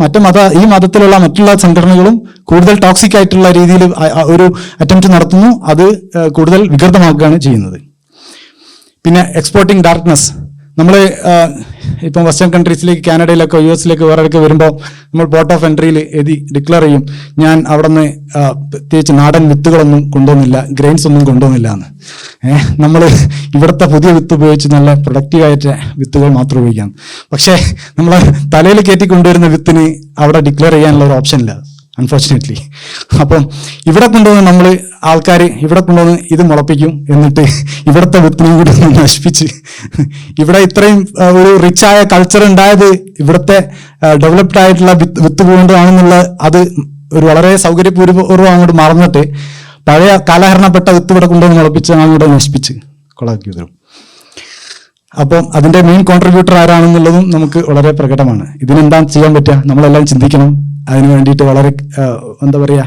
ഈ മതത്തിലുള്ള മറ്റുള്ള സംഘടനകളും കൂടുതൽ ടോക്സിക് ആയിട്ടുള്ള രീതിയിൽ ഒരു അറ്റംപ്റ്റ് നടത്തുന്നു. അത് കൂടുതൽ വികൃതമാക്കുകയാണ് ചെയ്യുന്നത്. പിന്നെ എക്സ്പോർട്ടിങ് ഡാർക്ക്നെസ്. നമ്മൾ ഇപ്പം വെസ്റ്റേൺ കൺട്രീസിലേക്ക്, കാനഡയിലൊക്കെ, US വേറെയൊക്കെ വരുമ്പോൾ നമ്മൾ പോർട്ട് ഓഫ് എൻട്രിയിൽ ഡിക്ലെയർ ചെയ്യും, ഞാൻ അവിടെ നിന്ന് പ്രത്യേകിച്ച് നാടൻ വിത്തുകളൊന്നും കൊണ്ടുവന്നില്ല, ഗ്രെയിൻസ് ഒന്നും കൊണ്ടുവന്നില്ല എന്ന്. നമ്മൾ ഇവിടുത്തെ പുതിയ വിത്ത് ഉപയോഗിച്ച് നല്ല പ്രൊഡക്റ്റീവായിട്ട് വിത്തുകൾ മാത്രം ഉപയോഗിക്കാം. പക്ഷേ നമ്മൾ തലയിൽ കയറ്റി കൊണ്ടുവരുന്ന വിത്തിന് അവിടെ ഡിക്ലെയർ ചെയ്യാനുള്ള ഒരു ഓപ്ഷൻ ഇല്ല, അൺഫോർച്ചുനേറ്റ്ലി. അപ്പം ഇവിടെ കൊണ്ടുവന്ന് നമ്മൾ ആൾക്കാർ ഇവിടെ കൊണ്ടുവന്ന് ഇത് മുളപ്പിക്കും, എന്നിട്ട് ഇവിടുത്തെ വിത്തിനും കൂടി നശിപ്പിച്ച്, ഇവിടെ ഇത്രയും ഒരു റിച്ചായ കൾച്ചർ ഉണ്ടായത് ഇവിടുത്തെ ഡെവലപ്ഡ് ആയിട്ടുള്ള വിത്ത് കൊണ്ടാണെന്നുള്ള അത് ഒരു വളരെ സൗകര്യപൂർവ്വം അങ്ങോട്ട് മറന്നിട്ട് പഴയ കാലഹരണപ്പെട്ട വിത്ത് ഇവിടെ കൊണ്ടുവന്ന് മുളപ്പിച്ച് അങ്ങോട്ട് നശിപ്പിച്ച് കൊളാക്കി തരും. അപ്പം അതിന്റെ മെയിൻ കോൺട്രിബ്യൂട്ടർ ആരാണെന്നുള്ളതും നമുക്ക് വളരെ പ്രകടമാണ്. ഇതിനെന്താ ചെയ്യാൻ പറ്റുക? നമ്മളെല്ലാം ചിന്തിക്കണം. അതിനു വേണ്ടിയിട്ട് വളരെ എന്താ പറയുക,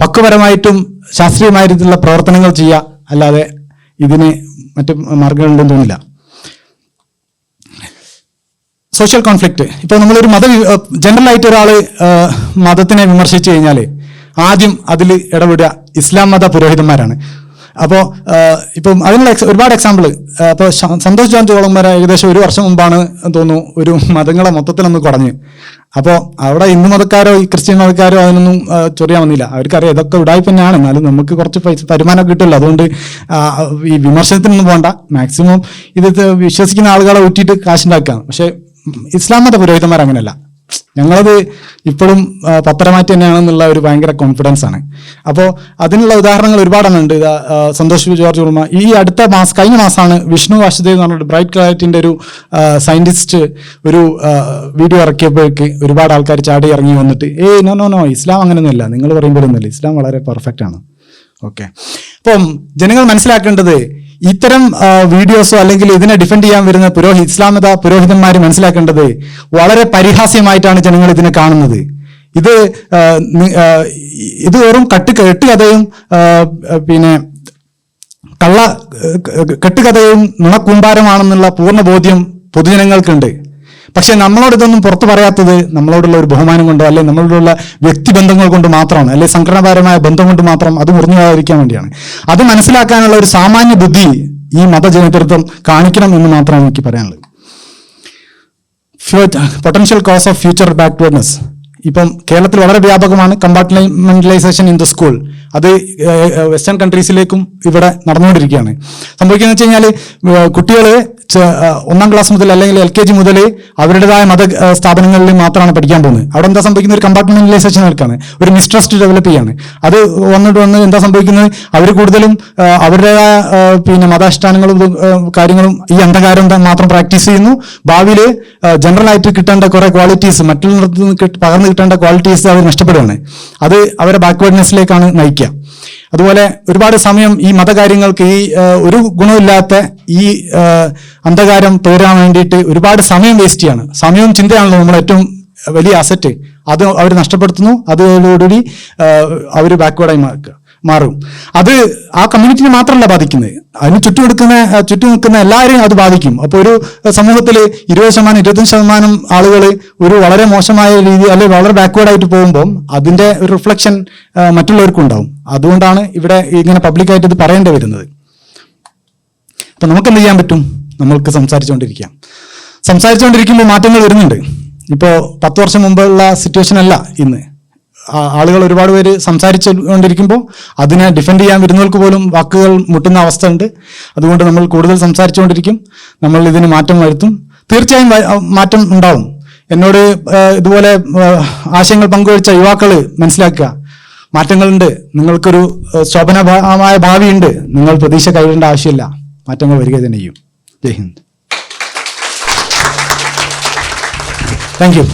പക്വപരമായിട്ടും ശാസ്ത്രീയമായ രീതിയിലുള്ള പ്രവർത്തനങ്ങൾ ചെയ്യുക, അല്ലാതെ ഇതിന് മറ്റു മാർഗങ്ങളുണ്ടെന്ന് തോന്നില്ല. Social conflict. ഇപ്പോൾ നമ്മളൊരു ജനറലായിട്ട് ഒരാൾ മതത്തിനെ വിമർശിച്ചു കഴിഞ്ഞാൽ ആദ്യം അതിൽ ഇടപെടുക ഇസ്ലാം മത പുരോഹിതന്മാരാണ്. അപ്പോൾ ഇപ്പം അതിനുള്ള ഒരുപാട് എക്സാമ്പിൾ. അപ്പോൾ സന്തോഷ് ജോൺ ചോളന്മാർ ഏകദേശം 1 വർഷം മുമ്പാണ് തോന്നുന്നു ഒരു മതങ്ങളെ മൊത്തത്തിലൊന്ന് കുറഞ്ഞ്. അപ്പോൾ അവിടെ ഹിന്ദു മതക്കാരോ ഈ ക്രിസ്ത്യൻ മതക്കാരോ അതിനൊന്നും ചൊറിയാൻ വന്നില്ല. അവർക്കറിയാം ഇതൊക്കെ ഉടായ്പ തന്നെയാണ്, എന്നാലും നമുക്ക് കുറച്ച് വരുമാനം കിട്ടുമല്ലോ. അതുകൊണ്ട് ഈ വിമർശനത്തിനൊന്നും പോകണ്ട, മാക്സിമം ഇത് വിശ്വസിക്കുന്ന ആളുകളെ ഊറ്റിയിട്ട് കാശുണ്ടാക്കുക. പക്ഷേ ഇസ്ലാം മത പുരോഹിതന്മാർ അങ്ങനെയല്ല. ഞങ്ങളത് ഇപ്പോഴും പത്രമാറ്റി തന്നെയാണെന്നുള്ള ഒരു ഭയങ്കര കോൺഫിഡൻസ് ആണ്. അപ്പോൾ അതിനുള്ള ഉദാഹരണങ്ങൾ ഒരുപാടെണ്ണുണ്ട്. സന്തോഷ് ജോർജ് കുർമ ഈ കഴിഞ്ഞ മാസമാണ് വിഷ്ണു വാസുദേവ് എന്ന് പറഞ്ഞിട്ട് ബ്രൈറ്റ് ക്ലാരിറ്റിന്റെ ഒരു സയന്റിസ്റ്റ് ഒരു വീഡിയോ ഇറക്കിയപ്പോഴേക്ക് ഒരുപാട് ആൾക്കാർ ചാടി ഇറങ്ങി വന്നിട്ട് നോ ഇസ്ലാം അങ്ങനെയൊന്നുമില്ല, നിങ്ങൾ പറയുമ്പോഴൊന്നുമില്ല, ഇസ്ലാം വളരെ പെർഫെക്റ്റ് ആണ്. ഓക്കെ, അപ്പം ജനങ്ങൾ മനസ്സിലാക്കേണ്ടത് ഇത്തരം വീഡിയോസോ അല്ലെങ്കിൽ ഇതിനെ ഡിഫെൻഡ് ചെയ്യാൻ വരുന്ന ഇസ്ലാം മത പുരോഹിതന്മാർ മനസ്സിലാക്കേണ്ടത് വളരെ പരിഹാസ്യമായിട്ടാണ് ജനങ്ങൾ ഇതിനെ കാണുന്നത്. ഇത് വെറും കെട്ടുകഥയും പിന്നെ കെട്ടുകഥയും നുണക്കൂമ്പാരമാണെന്നുള്ള പൂർണ്ണ ബോധ്യം പൊതുജനങ്ങൾക്കുണ്ട്. പക്ഷെ നമ്മളോട് ഇതൊന്നും പുറത്തു പറയാത്തത് നമ്മളോടുള്ള ഒരു ബഹുമാനം കൊണ്ടോ അല്ലെങ്കിൽ നമ്മളോടുള്ള വ്യക്തിബന്ധങ്ങൾ കൊണ്ട് മാത്രമാണ്, അല്ലെങ്കിൽ സംഘടനാപരമായ ബന്ധം കൊണ്ട് മാത്രം അത് മുറിഞ്ഞു പോകാതിരിക്കാൻ വേണ്ടിയാണ്. അത് മനസ്സിലാക്കാനുള്ള ഒരു സാമാന്യ ബുദ്ധി ഈ മതജനതൃത്വം കാണിക്കണം എന്ന് മാത്രമാണ് എനിക്ക് പറയാനുള്ളത്. Potential cause of future backwardness. ഇപ്പം കേരളത്തിൽ വളരെ വ്യാപകമാണ് കമ്പാർട്ട്മെന്റലൈസേഷൻ ഇൻ ദ സ്കൂൾ. അത് വെസ്റ്റേൺ കൺട്രീസിലേക്കും ഇവിടെ നടന്നുകൊണ്ടിരിക്കുകയാണ്. സംഭവിക്കുന്നത് വെച്ച് കഴിഞ്ഞാൽ കുട്ടികൾ 1ാം ക്ലാസ് മുതൽ അല്ലെങ്കിൽ LKG മുതൽ അവരുടേതായ മത സ്ഥാപനങ്ങളിൽ മാത്രമാണ് പഠിക്കാൻ പോകുന്നത്. അവിടെ എന്താ സംഭവിക്കുന്നത്? ഒരു കമ്പാർട്ട്മെന്റലൈസേഷൻ നടക്കുകയാണ്, ഒരു മിസ്ട്രസ്റ്റ് ഡെവലപ്പ് ചെയ്യാണ്. അത് വന്ന് എന്താ സംഭവിക്കുന്നത്? അവർ കൂടുതലും അവരുടേതായ പിന്നെ മതാനുഷ്ഠാനങ്ങളും കാര്യങ്ങളും ഈ അന്ധകാരം മാത്രം പ്രാക്ടീസ് ചെയ്യുന്നു. ഭാവിയിൽ ജനറലായിട്ട് കിട്ടേണ്ട കുറെ ക്വാളിറ്റീസ്, മറ്റുള്ളവർക്ക് നിന്ന് പകർന്നു കിട്ടേണ്ട ക്വാളിറ്റീസ് അവർ നഷ്ടപ്പെടുകയാണ്. അത് അവരെ ബാക്ക്വേർഡ്നെസ്സിലേക്കാണ് നയിക്കുക. അതുപോലെ ഒരുപാട് സമയം ഈ മതകാര്യങ്ങൾക്ക് ഈ ഒരു ഗുണമില്ലാത്ത ഈ അന്ധകാരം പേരാൻ വേണ്ടിയിട്ട് ഒരുപാട് സമയം വേസ്റ്റ് ചെയ്യാണ്. സമയവും ചിന്തയാണല്ലോ നമ്മൾ ഏറ്റവും വലിയ അസറ്റ്. അത് അവർ നഷ്ടപ്പെടുത്തുന്നു. അതോടുകൂടി അവർ ബാക്ക്വേർഡായി മാറും. അത് ആ കമ്മ്യൂണിറ്റിനെ മാത്രമല്ല ബാധിക്കുന്നത്, അതിന് ചുറ്റും നിൽക്കുന്ന എല്ലാവരെയും അത് ബാധിക്കും. അപ്പോൾ ഒരു സമൂഹത്തിൽ 20%, 25% ആളുകൾ ഒരു വളരെ മോശമായ രീതി അല്ലെങ്കിൽ വളരെ ബാക്ക്വേർഡായിട്ട് പോകുമ്പോൾ അതിന്റെ ഒരു റിഫ്ലക്ഷൻ മറ്റുള്ളവർക്കും ഉണ്ടാവും. അതുകൊണ്ടാണ് ഇവിടെ ഇങ്ങനെ പബ്ലിക്കായിട്ട് ഇത് പറയേണ്ടി വരുന്നത്. അപ്പൊ നമുക്ക് എന്ത് ചെയ്യാൻ പറ്റും? നമ്മൾക്ക് സംസാരിച്ചുകൊണ്ടിരിക്കാം. സംസാരിച്ചുകൊണ്ടിരിക്കുമ്പോൾ മാറ്റങ്ങൾ വരുന്നുണ്ട്. ഇപ്പോൾ 10 വർഷം മുമ്പുള്ള സിറ്റുവേഷൻ അല്ല ഇന്ന്. ആളുകൾ ഒരുപാട് പേര് സംസാരിച്ചുകൊണ്ടിരിക്കുമ്പോൾ അതിനെ ഡിഫെൻഡ് ചെയ്യാൻ വരുന്നവർക്ക് പോലും വാക്കുകൾ മുട്ടുന്ന അവസ്ഥ ഉണ്ട്. അതുകൊണ്ട് നമ്മൾ കൂടുതൽ സംസാരിച്ചുകൊണ്ടിരിക്കും, നമ്മൾ ഇതിന് മാറ്റം വരുത്തും. തീർച്ചയായും മാറ്റം ഉണ്ടാവും. എന്നോട് ഇതുപോലെ ആശയങ്ങൾ പങ്കുവച്ച യുവാക്കൾ മനസ്സിലാക്കുക, മാറ്റങ്ങളുണ്ട്, നിങ്ങൾക്കൊരു ശോഭനമായ ഭാവിയുണ്ട്, നിങ്ങൾ പ്രതീക്ഷ കൈവിടേണ്ട ആവശ്യമില്ല, മാറ്റങ്ങൾ വരിക തന്നെ ചെയ്യും. ജയ് ഹിന്ദ്. Thank U.